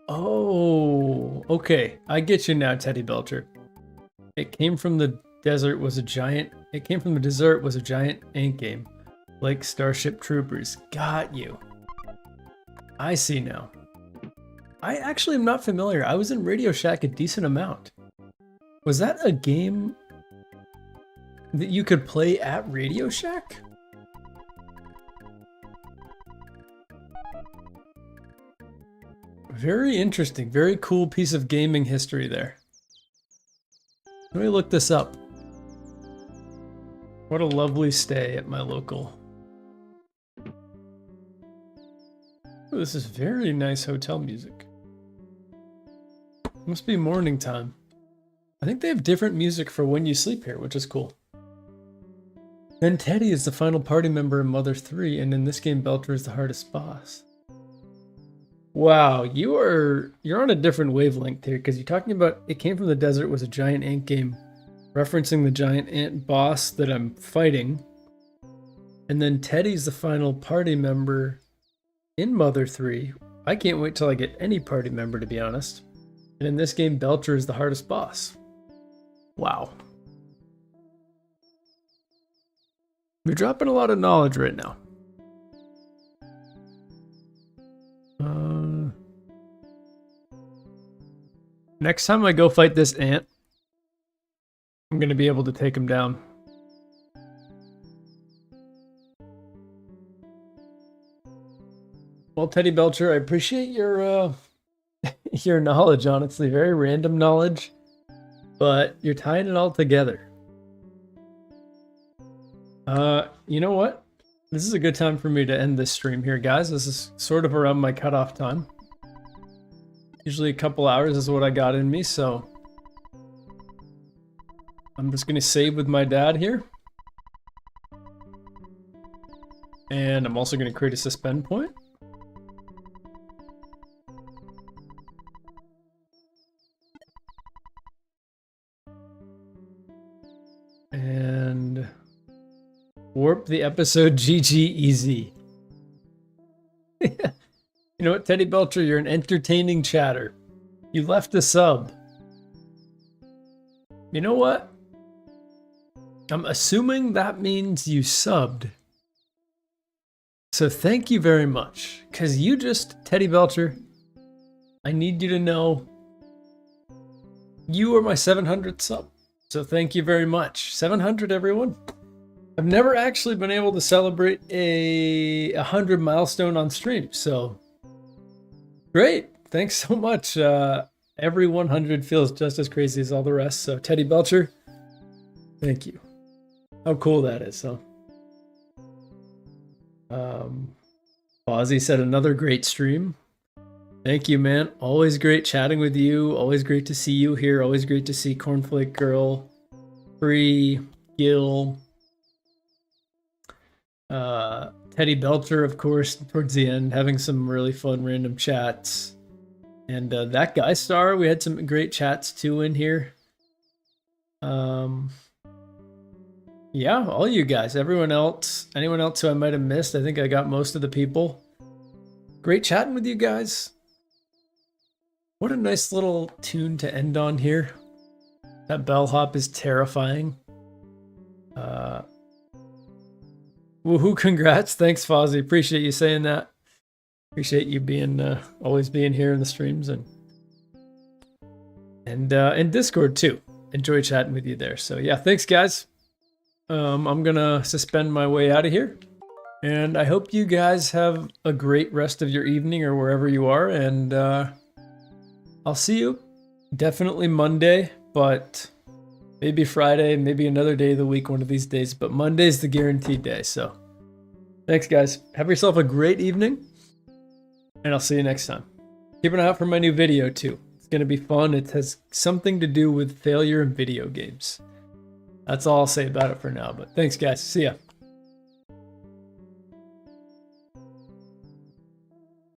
Oh, okay. I get you now, Teddy Belcher. It came from the desert was a giant ant game. Like Starship Troopers. Got you. I see now. I actually am not familiar. I was in Radio Shack a decent amount. Was that a game that you could play at Radio Shack? Very interesting. Very cool piece of gaming history there. Let me look this up. What a lovely stay at my local. Oh, this is very nice hotel music. Must be morning time. I think they have different music for when you sleep here, which is cool. Then Teddy is the final party member in Mother 3, and in this game Belcher is the hardest boss. Wow, you're on a different wavelength here, because you're talking about It Came from the Desert was a giant ant game, referencing the giant ant boss that I'm fighting. And then Teddy's the final party member in Mother 3. I can't wait till I get any party member, to be honest. And in this game, Belcher is the hardest boss. Wow. We're dropping a lot of knowledge right now. Next time I go fight this ant, I'm going to be able to take him down. Well, Teddy Belcher, I appreciate your your knowledge, honestly. Very random knowledge, but you're tying it all together. You know what? This is a good time for me to end this stream here, guys. This is sort of around my cutoff time. Usually a couple hours is what I got in me, so I'm just gonna save with my dad here. And I'm also gonna create a suspend point. And warp the episode. GG easy. You know what, Teddy Belcher, you're an entertaining chatter. You left a sub. You know what? I'm assuming that means you subbed. So thank you very much. Because you just, Teddy Belcher, I need you to know you are my 700th sub. So thank you very much. 700, everyone. I've never actually been able to celebrate a 100 milestone on stream, so great. Thanks so much. Every 100 feels just as crazy as all the rest. So Teddy Belcher, thank you. How cool that is, huh? Ozzy said another great stream. Thank you, man. Always great chatting with you. Always great to see you here. Always great to see Cornflake Girl, Free, Gil, Teddy Belcher, of course, towards the end, having some really fun random chats. And that guy star, we had some great chats too in here. Yeah, all you guys, everyone else, anyone else who I might have missed, I think I got most of the people. Great chatting with you guys. What a nice little tune to end on here. That bellhop is terrifying. Woohoo, congrats. Thanks, Fozzie. Appreciate you saying that. Appreciate you being always being here in the streams and in Discord too. Enjoy chatting with you there. So yeah, thanks guys. I'm gonna suspend my way out of here. And I hope you guys have a great rest of your evening or wherever you are. And I'll see you definitely Monday, but Maybe Friday, maybe another day of the week, one of these days, but Monday's the guaranteed day. So thanks, guys. Have yourself a great evening, and I'll see you next time. Keep an eye out for my new video, too. It's going to be fun. It has something to do with failure in video games. That's all I'll say about it for now, but thanks, guys. See ya.